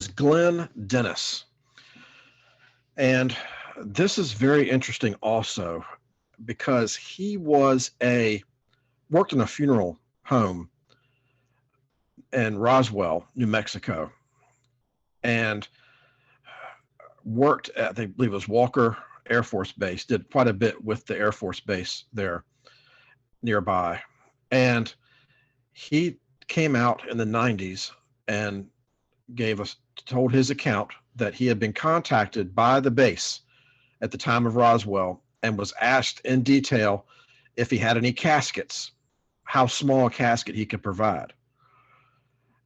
is Glenn Dennis. And this is very interesting also because he worked in a funeral home in Roswell, New Mexico, and worked at, I believe it was Walker Air Force Base, did quite a bit with the Air Force Base there nearby. And he came out in the 90s and told his account that he had been contacted by the base at the time of Roswell and was asked in detail if he had any caskets, how small a casket he could provide.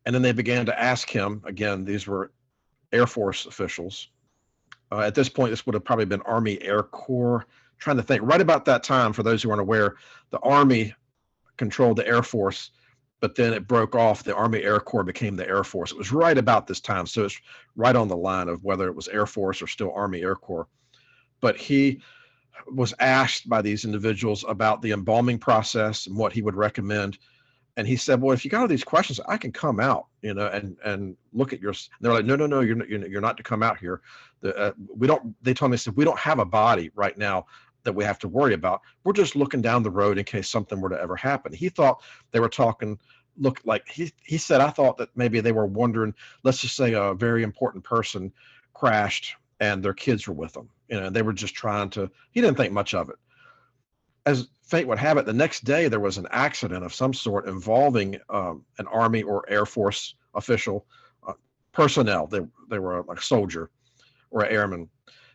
And then they began to ask him, again, these were Air Force officials. At this point, this would have probably been Army Air Corps. Trying to think, right about that time, for those who aren't aware, the Army controlled the Air Force, but then it broke off. The Army Air Corps became the Air Force. It was right about this time. So it's right on the line of whether it was Air Force or still Army Air Corps. But he was asked by these individuals about the embalming process and what he would recommend. And he said, well, if you got all these questions, I can come out, and look at yours. They're like, no, you're not to come out here. They told me, they said, we don't have a body right now that we have to worry about. We're just looking down the road in case something were to ever happen. He thought they were talking, he said, I thought that maybe they were wondering, let's just say a very important person crashed and their kids were with them. They were just he didn't think much of it. As fate would have it, the next day there was an accident of some sort involving an Army or Air Force official, personnel. They were like a soldier or an airman.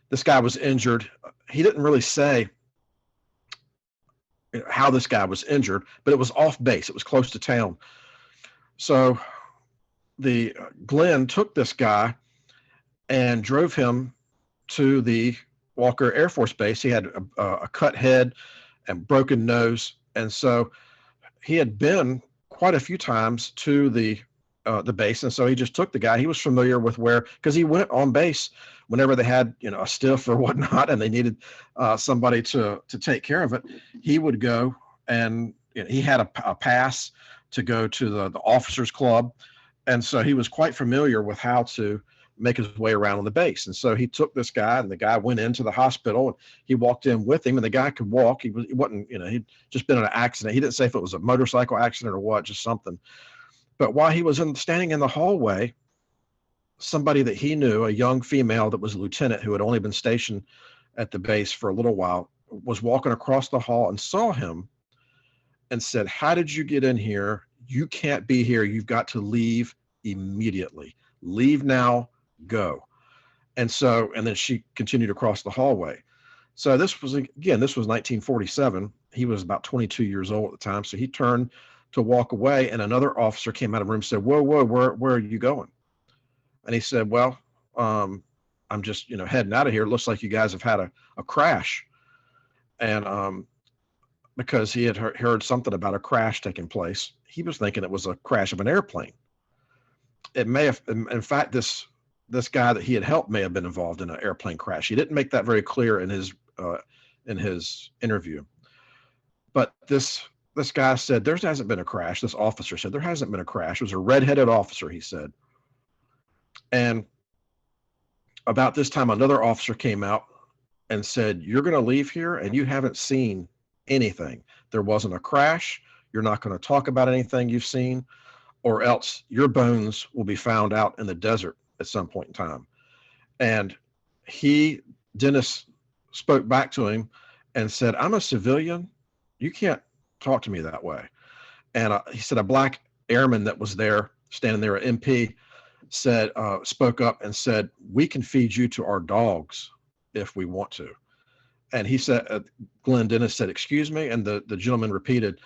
This guy was injured. He didn't really say how this guy was injured, but it was off base. It was close to town. So the Glenn took this guy and drove him to the Walker Air Force Base. He had a cut head and broken nose, and so he had been quite a few times to the base, and so he just took the guy. He was familiar with because he went on base whenever they had a stiff or whatnot, and they needed somebody to take care of it. He would go, and he had a pass to go to the officers club, and so he was quite familiar with how to make his way around on the base. And so he took this guy, and the guy went into the hospital, and he walked in with him, and the guy could walk. He wasn't, he'd just been in an accident. He didn't say if it was a motorcycle accident or what, just something. But while he was standing in the hallway, somebody that he knew, a young female that was a lieutenant who had only been stationed at the base for a little while, was walking across the hall and saw him and said, "How did you get in here? You can't be here. You've got to leave immediately. Leave now, go." And so, and then she continued across the hallway. So this was 1947. He was about 22 years old at the time. So he turned to walk away, and another officer came out of the room and said, "Whoa, whoa, where are you going?" And he said, "Well, I'm just, heading out of here. It looks like you guys have had a crash." And because he had heard something about a crash taking place, he was thinking it was a crash of an airplane. It may have, in fact, this guy that he had helped may have been involved in an airplane crash. He didn't make that very clear in his interview. But this guy said there hasn't been a crash. This officer said there hasn't been a crash. It was a redheaded officer, he said. And about this time, another officer came out and said, "You're going to leave here and you haven't seen anything. There wasn't a crash. You're not going to talk about anything you've seen, or else your bones will be found out in the desert at some point in time." And Dennis spoke back to him and said, "I'm a civilian. You can't talk to me that way." And he said a black airman that was there, standing there, an MP, spoke up and said, "We can feed you to our dogs if we want to." And he said, Glenn Dennis said, "Excuse me." And the gentleman repeated,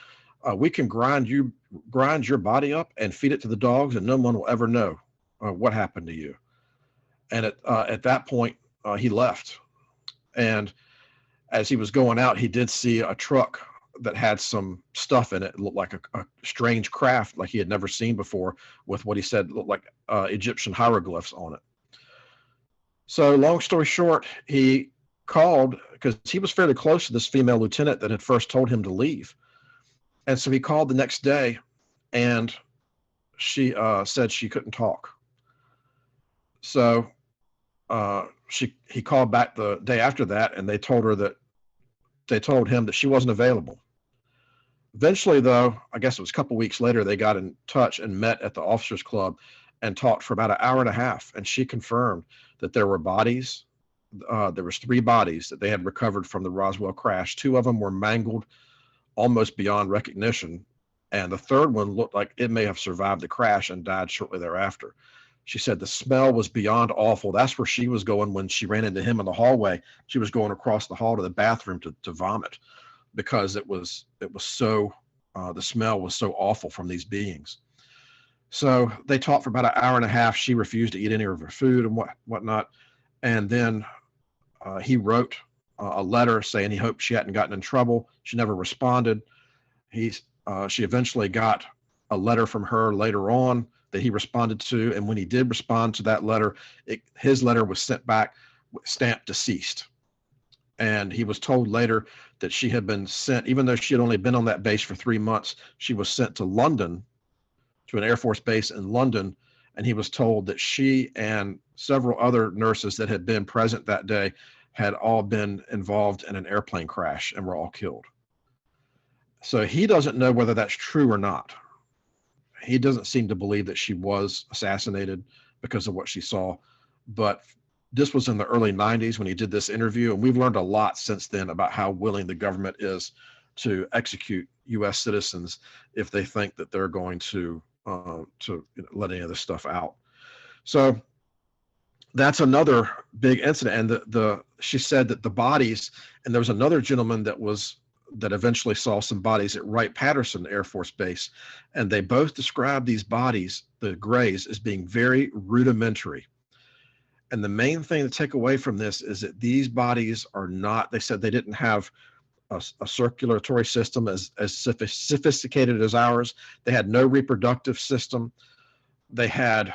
"We can grind your body up and feed it to the dogs, and no one will ever know what happened to you." And at that point, he left. And as he was going out, he did see a truck that had some stuff in it. It looked like a strange craft like he had never seen before, with what he said looked like Egyptian hieroglyphs on it. So long story short, he called, because he was fairly close to this female lieutenant that had first told him to leave. And so he called the next day, and she said she couldn't talk. So he called back the day after that, and they told him that she wasn't available. Eventually, though, I guess it was a couple weeks later, they got in touch and met at the officers club and talked for about an hour and a half. And she confirmed that there were bodies. There was 3 bodies that they had recovered from the Roswell crash. 2 of them were mangled almost beyond recognition, and the third one looked like it may have survived the crash and died shortly thereafter. She said the smell was beyond awful. That's where she was going when she ran into him in the hallway. She was going across the hall to the bathroom to vomit, because it was so the smell was so awful from these beings. So they talked for about an hour and a half. She refused to eat any of her food and whatnot. And then he wrote a letter saying he hoped she hadn't gotten in trouble. She never responded. She eventually got a letter from her later on that he responded to. And when he did respond to that letter, his letter was sent back stamped deceased. And he was told later that she had been sent, even though she had only been on that base for 3 months, she was sent to London, to an Air Force base in London. And he was told that she and several other nurses that had been present that day had all been involved in an airplane crash and were all killed. So he doesn't know whether that's true or not. He doesn't seem to believe that she was assassinated because of what she saw. But this was in the early 90s when he did this interview, and we've learned a lot since then about how willing the government is to execute U.S. citizens if they think that they're going to let any of this stuff out. So that's another big incident. And she said that the bodies, and there was another gentleman that eventually saw some bodies at Wright-Patterson Air Force Base, and they both described these bodies, the grays, as being very rudimentary. And the main thing to take away from this is that these bodies are not, they said they didn't have a circulatory system as sophisticated as ours. They had no reproductive system. They had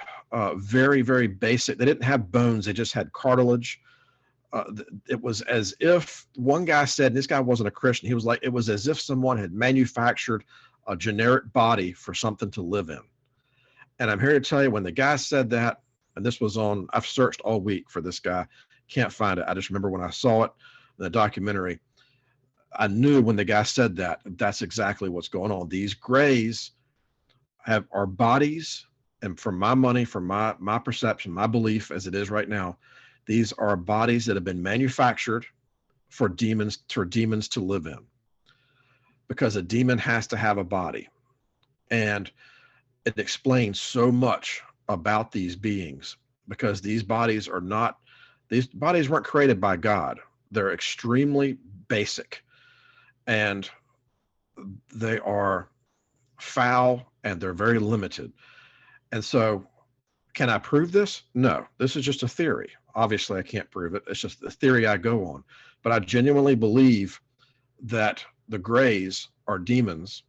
very, very basic, they didn't have bones, they just had cartilage. It was as if, one guy said, and this guy wasn't a Christian, he was like, it was as if someone had manufactured a generic body for something to live in. And I'm here to tell you, when the guy said that, and this was on, I've searched all week for this guy, can't find it. I just remember when I saw it in the documentary, I knew when the guy said that, that's exactly what's going on. These grays are bodies and for my money, for my perception, my belief as it is right now, these are bodies that have been manufactured for demons to live in, because a demon has to have a body. And it explains so much about these beings, because these bodies weren't created by God. They're extremely basic, and they are foul, and they're very limited. And so, can I prove this? No, this is just a theory. Obviously, I can't prove it. It's just the theory I go on. But I genuinely believe that the Greys are demons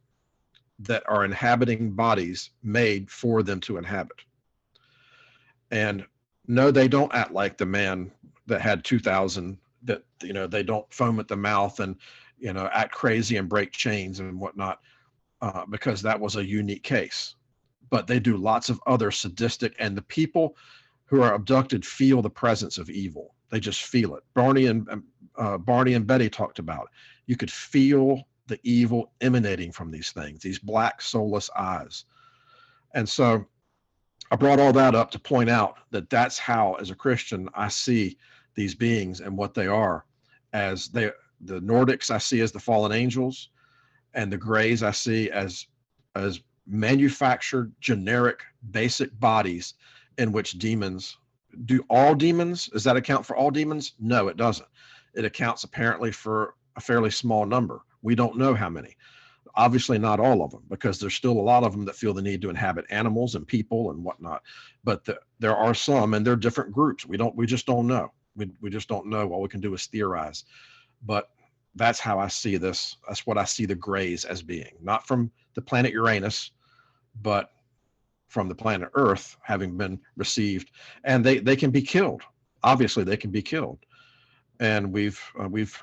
that are inhabiting bodies made for them to inhabit. And no, they don't act like the man that had 2,000, that, they don't foam at the mouth and, act crazy and break chains and whatnot, because that was a unique case. But they do lots of other sadistic, and the people who are abducted feel the presence of evil. They just feel it. Barney and Betty talked about it. You could feel the evil emanating from these things, these black soulless eyes. And so I brought all that up to point out that that's how, as a Christian, I see these beings and what they are. As the Nordics I see as the fallen angels, and the Greys I see as manufactured, generic, basic bodies in which demons do. All demons, does that account for all demons? No, it doesn't. It accounts apparently for a fairly small number. We don't know how many. Obviously not all of them, because there's still a lot of them that feel the need to inhabit animals and people and whatnot. But there are some, and they're different groups. We just don't know. We just don't know. All we can do is theorize. But that's how I see this. That's what I see the Greys as being, not from the planet Uranus, but from the planet Earth, having been received. And they can be killed. Obviously, they can be killed. And we've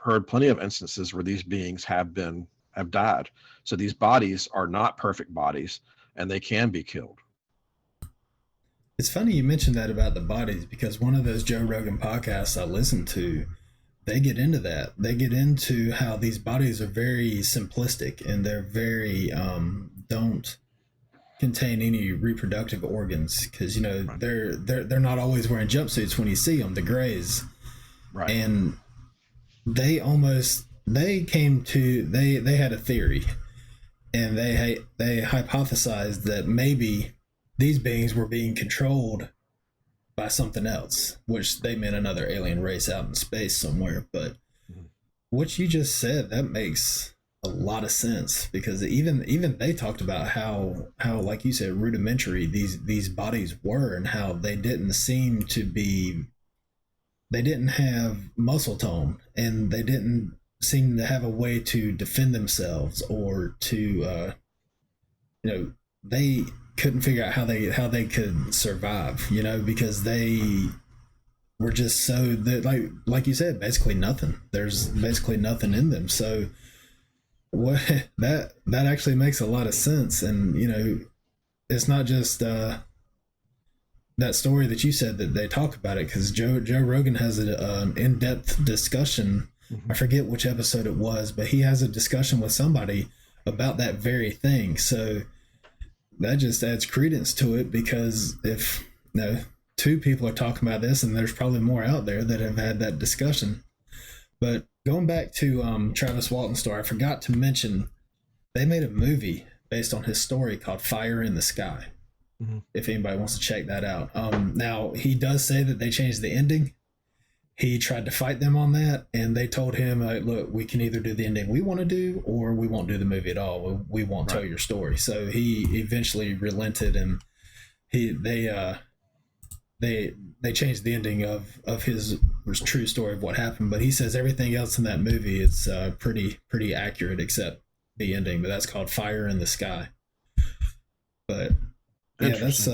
heard plenty of instances where these beings have died. So these bodies are not perfect bodies, and they can be killed.
It's funny you mentioned that about the bodies, because one of those Joe Rogan podcasts I listen to, they get into that. They get into how these bodies are very simplistic, and they're very don't contain any reproductive organs, because
Right.
they're not always wearing jumpsuits when you see them, the Greys.
Right.
And they had a theory, and they hypothesized that maybe these beings were being controlled by something else, which they meant another alien race out in space somewhere. But what you just said, that makes a lot of sense, because even they talked about how like you said, rudimentary these bodies were, and how they didn't have muscle tone, and they didn't seem to have a way to defend themselves, or to they couldn't figure out how they could survive, because they were just so that, like you said, basically nothing. There's basically nothing in them. So what that actually makes a lot of sense. And it's not just that story that you said that they talk about it, because Joe Rogan has an in-depth discussion. I forget which episode it was, but he has a discussion with somebody about that very thing. So that just adds credence to it, because if two people are talking about this, and there's probably more out there that have had that discussion. But going back to Travis Walton's story, I forgot to mention they made a movie based on his story called Fire in the Sky. Mm-hmm. If anybody wants to check that out. Now, he does say that they changed the ending. He tried to fight them on that, and they told him, look, we can either do the ending we want to do, or we won't do the movie at all. We won't tell your story. So he eventually relented, and they changed the ending of his true story of what happened. But he says everything else in that movie is pretty accurate, except the ending. But that's called Fire in the Sky. But yeah, that's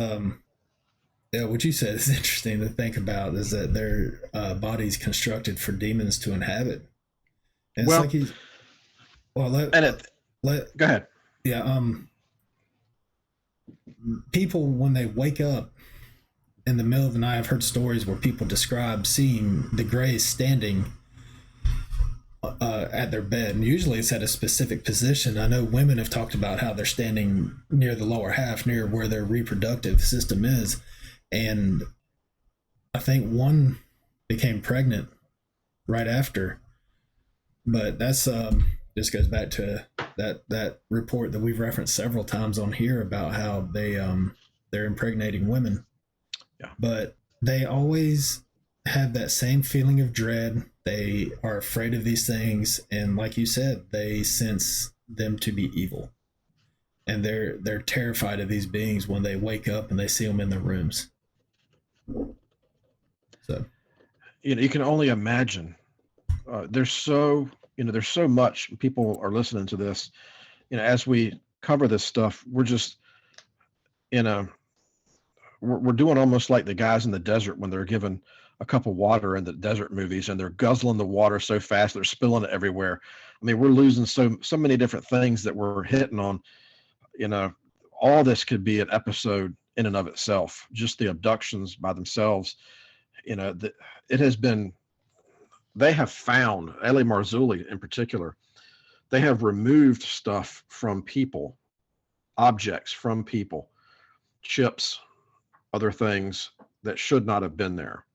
what you said is interesting to think about, is that their bodies constructed for demons to inhabit. And it's
go ahead.
Yeah. People, when they wake up in the middle of the night, I've heard stories where people describe seeing the Greys standing at their bed, and usually it's at a specific position. I know women have talked about how they're standing near the lower half, near where their reproductive system is, and I think one became pregnant right after. But that's this goes back to that report that we've referenced several times on here about how they're impregnating women.
Yeah.
But they always have that same feeling of dread. They are afraid of these things, and like you said, they sense them to be evil, and they're terrified of these beings when they wake up and they see them in their rooms. So
You can only imagine. There's so there's so much. People are listening to this. As we cover this stuff, we're just in a we're doing almost like the guys in the desert when they're given a cup of water in the desert movies and they're guzzling the water so fast they're spilling it everywhere. I mean, we're losing so many different things that we're hitting on. You know, all this could be an episode in and of itself. Just the abductions by themselves. It has been. They have found Eli Marzulli in particular. They have removed stuff from people, objects from people, chips, other things that should not have been there.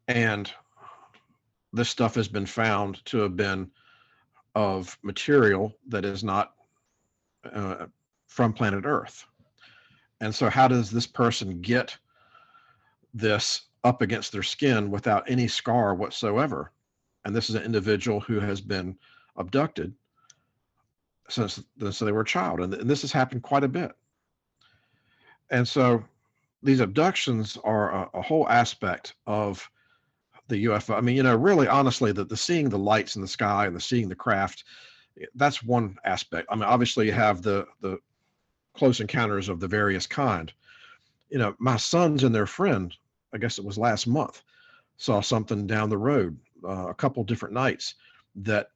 And this stuff has been found to have been of material that is not from planet Earth. And so how does this person get this up against their skin without any scar whatsoever? And this is an individual who has been abducted since they were a child. And this has happened quite a bit. And so these abductions are a whole aspect of the UFO. I mean, really, honestly, the seeing the lights in the sky and the seeing the craft, that's one aspect. I mean, obviously you have the close encounters of the various kind. My sons and their friend, I guess it was last month, saw something down the road a couple different nights that,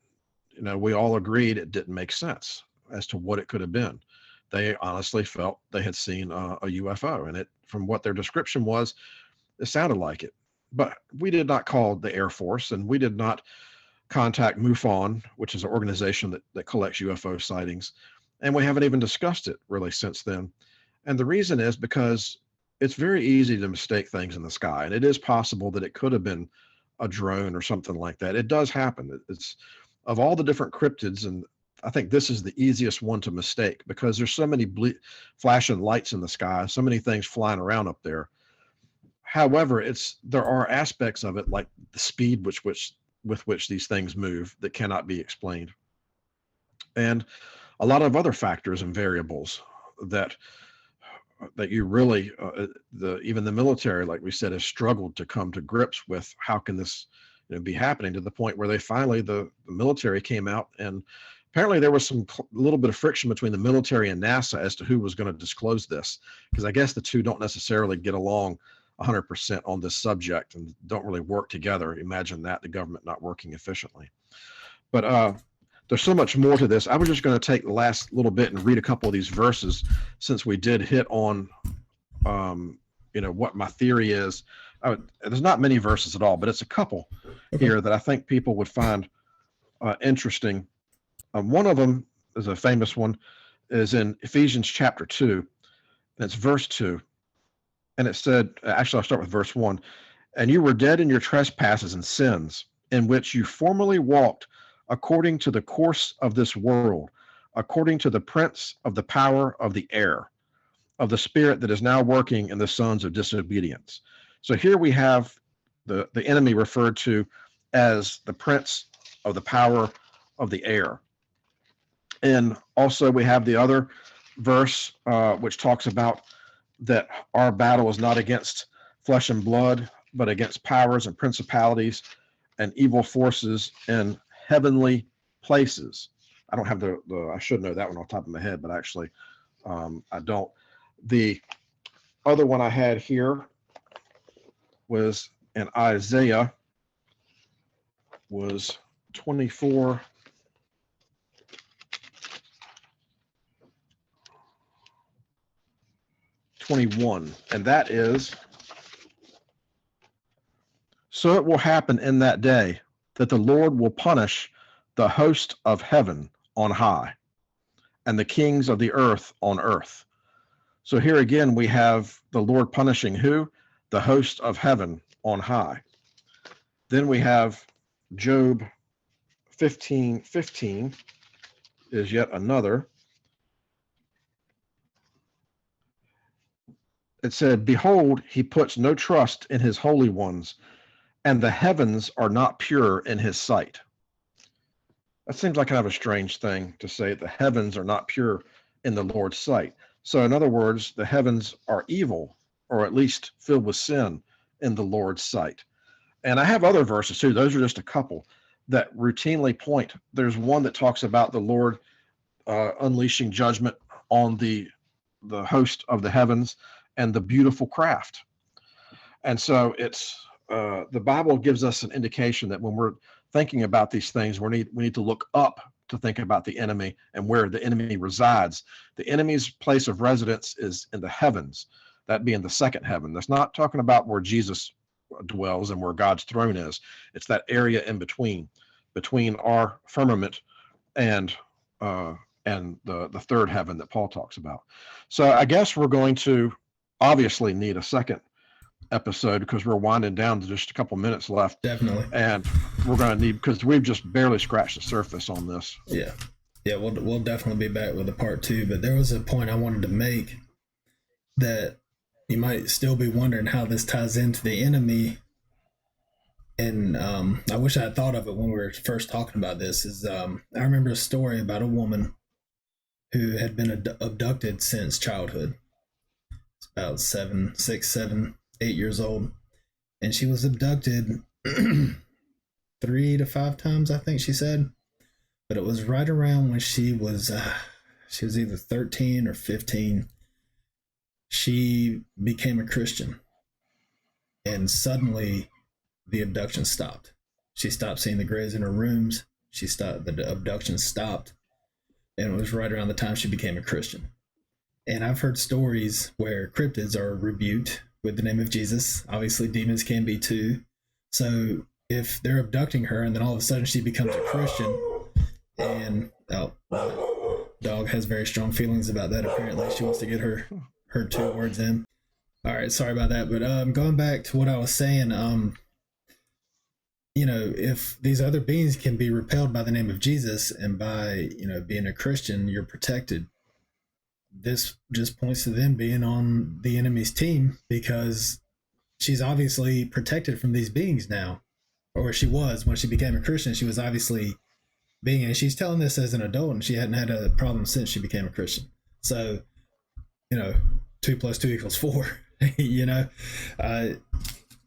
we all agreed it didn't make sense as to what it could have been. They honestly felt they had seen a UFO, and from what their description was, it sounded like it. But we did not call the Air Force, and we did not contact MUFON, which is an organization that collects UFO sightings, and we haven't even discussed it really since then. And the reason is because it's very easy to mistake things in the sky, and it is possible that it could have been a drone or something like that. It does happen. It's of all the different cryptids, and I think this is the easiest one to mistake because there's so many flashing lights in the sky, so many things flying around up there. However, there are aspects of it, like the speed with which these things move, that cannot be explained, and a lot of other factors and variables that you really, even the military, like we said, has struggled to come to grips with. How can this be happening, to the point where they finally, the military came out, and apparently there was some little bit of friction between the military and NASA as to who was going to disclose this, because I guess the two don't necessarily get along 100% on this subject and don't really work together. Imagine that, the government not working efficiently. But there's so much more to this. I was just going to take the last little bit and read a couple of these verses, since we did hit on, what my theory is. There's not many verses at all, but it's a couple here that I think people would find interesting. One of them is a famous one, is in Ephesians chapter 2, and it's verse 2. And it said, actually, I'll start with verse 1. And you were dead in your trespasses and sins, in which you formerly walked according to the course of this world, according to the prince of the power of the air, of the spirit that is now working in the sons of disobedience. So here we have the enemy referred to as the prince of the power of the air. And also we have the other verse which talks about that our battle is not against flesh and blood, but against powers and principalities and evil forces in heavenly places. I don't have I should know that one off the top of my head, but actually I don't. The other one I had here was in Isaiah, was 24. And that is, so it will happen in that day that the Lord will punish the host of heaven on high and the kings of the earth on earth. So here again, we have the Lord punishing who? The host of heaven on high. Then we have Job 15:15 is yet another. It said, behold, he puts no trust in his holy ones, and the heavens are not pure in his sight. That seems like kind of a strange thing to say. The heavens are not pure in the Lord's sight. So in other words, the heavens are evil, or at least filled with sin in the Lord's sight. And I have other verses too. Those are just a couple that routinely point. There's one that talks about the Lord unleashing judgment on the host of the heavens and the beautiful craft. And so it's the Bible gives us an indication that when we're thinking about these things, we need to look up to think about the enemy and where the enemy resides. The enemy's place of residence is in the heavens, that being the second heaven. That's not talking about where Jesus dwells and where God's throne is. It's that area in between our firmament and the third heaven that Paul talks about. So I guess we're going to obviously need a second episode because we're winding down to just a couple minutes left.
Definitely.
And we're going to need, because we've just barely scratched the surface on this.
Yeah. We'll definitely be back with a part 2. But there was a point I wanted to make that you might still be wondering how this ties into the enemy. And I wish I had thought of it when we were first talking about this. I remember a story about a woman who had been abducted since childhood. It's about 6, 7, 8 years old. And she was abducted 3 to 5 times, I think she said. But it was right around when she was either 13 or 15. She became a Christian. And suddenly the abduction stopped. She stopped seeing the grays in her rooms. The abduction stopped. And it was right around the time she became a Christian. And I've heard stories where cryptids are rebuked with the name of Jesus. Obviously, demons can be too. So if they're abducting her and then all of a sudden she becomes a Christian, and dog has very strong feelings about that. Apparently, she wants to get her 2 words in. All right, sorry about that. But going back to what I was saying, if these other beings can be repelled by the name of Jesus and by, being a Christian, you're protected. This just points to them being on the enemy's team because she's obviously protected from these beings now, or she was when she became a Christian. She was obviously being, and she's telling this as an adult, and she hadn't had a problem since she became a Christian. So, 2 + 2 = 4.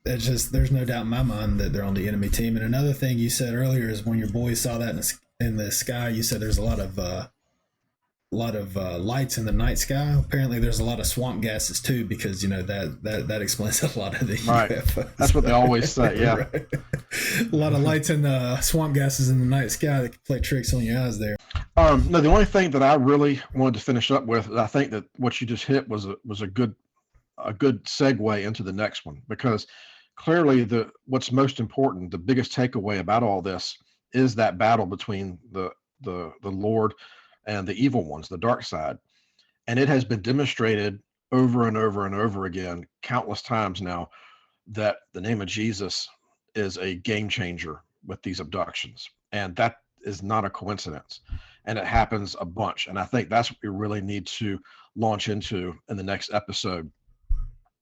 It's just, there's no doubt in my mind that they're on the enemy team. And another thing you said earlier is when your boys saw that in the sky, you said there's a lot of lights in the night sky. Apparently there's a lot of swamp gases too, because that explains a lot of the UFOs.
That's what they always say. Yeah.
Right. A lot of lights and swamp gases in the night sky that can play tricks on your eyes there.
No, the only thing that I really wanted to finish up with, I think that what you just hit was a good segue into the next one, because clearly what's most important, the biggest takeaway about all this is that battle between the Lord and the evil ones, the dark side. And it has been demonstrated over and over and over again, countless times now, that the name of Jesus is a game changer with these abductions. And that is not a coincidence. And it happens a bunch. And I think that's what we really need to launch into in the next episode.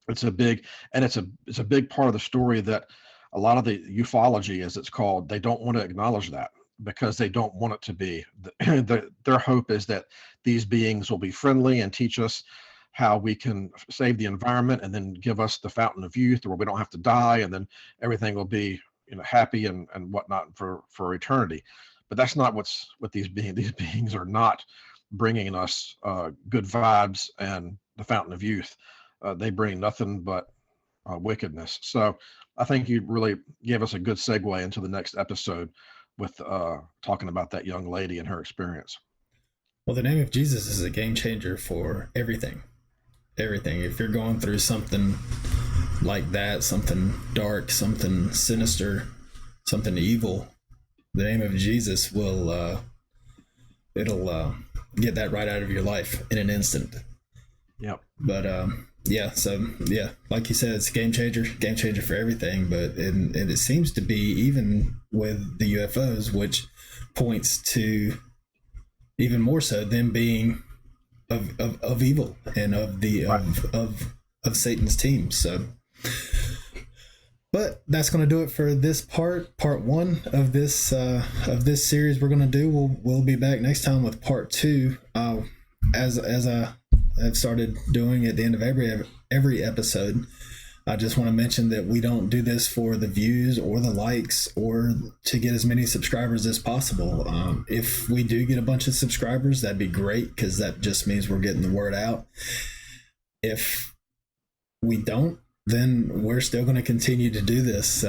It's a big part of the story that a lot of the ufology, as it's called, they don't want to acknowledge that, because they don't want it to be. Their hope is that these beings will be friendly and teach us how we can save the environment, and then give us the fountain of youth where we don't have to die, and then everything will be happy and whatnot for eternity. But that's not what these beings. These beings are not bringing us good vibes and the fountain of youth. They bring nothing but wickedness. So I think you really gave us a good segue into the next episode with talking about that young lady and her experience.
Well, the name of Jesus is a game changer for everything. Everything. If you're going through something like that, something dark, something sinister, something evil, the name of Jesus will it'll get that right out of your life in an instant.
Yep.
But yeah, so yeah, like you said, it's a game changer for everything. But and it seems to be even with the UFOs, which points to even more so them being of evil and of the
Right.
of Satan's team. So, but that's going to do it for this part one of this series we're going to do. We'll be back next time with part two. As I have started doing at the end of every episode, I just want to mention that we don't do this for the views or the likes or to get as many subscribers as possible. If we do get a bunch of subscribers, that'd be great, because that just means we're getting the word out. If we don't, then we're still going to continue to do this.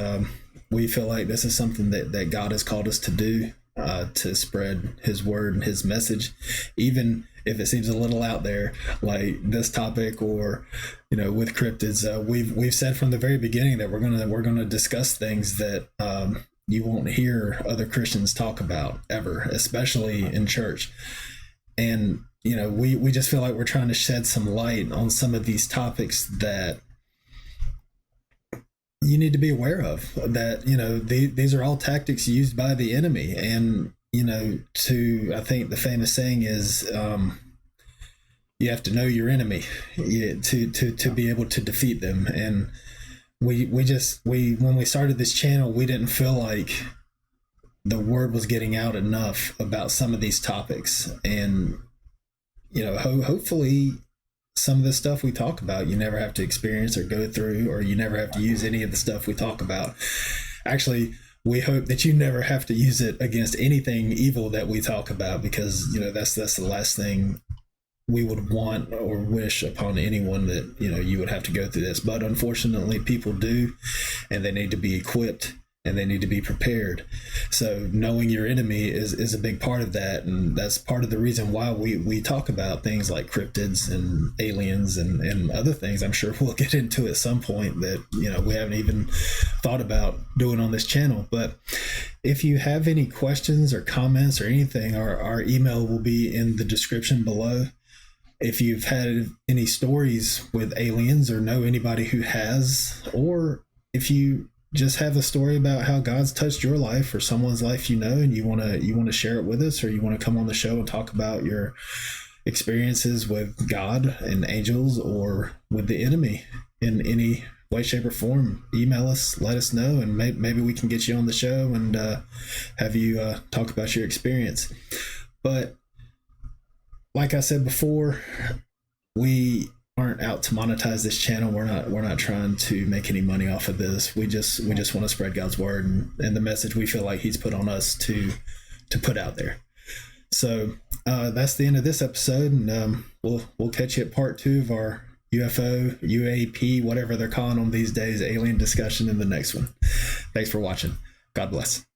We feel like this is something that God has called us to do, to spread his word and his message, even if it seems a little out there, like this topic, or with cryptids. We've said from the very beginning that we're gonna discuss things that you won't hear other Christians talk about ever, especially in church. And we just feel like we're trying to shed some light on some of these topics that you need to be aware of, that these are all tactics used by the enemy. And I think the famous saying is, you have to know your enemy to be able to defeat them. And we when we started this channel, we didn't feel like the word was getting out enough about some of these topics. And hopefully some of the stuff we talk about, you never have to experience or go through, or you never have to use any of the stuff we talk about. Actually, we hope that you never have to use it against anything evil that we talk about, because that's the last thing we would want or wish upon anyone, that you would have to go through this. But unfortunately, people do, and they need to be equipped and they need to be prepared. So knowing your enemy is a big part of that, and that's part of the reason why we talk about things like cryptids and aliens and other things. I'm sure we'll get into at some point that we haven't even thought about doing on this channel. But if you have any questions or comments or anything, our email will be in the description below. If you've had any stories with aliens or know anybody who has, or if you just have a story about how God's touched your life or someone's life, and you want to share it with us, or you want to come on the show and talk about your experiences with God and angels or with the enemy in any way, shape, or form, email us, let us know, and maybe we can get you on the show and have you talk about your experience. But like I said before, we aren't out to monetize this channel. We're not trying to make any money off of this. We just want to spread God's word and the message we feel like he's put on us to put out there. So that's the end of this episode, and we'll catch you at part two of our UFO, UAP, whatever they're calling them these days, alien discussion, in the next one. Thanks for watching. God bless.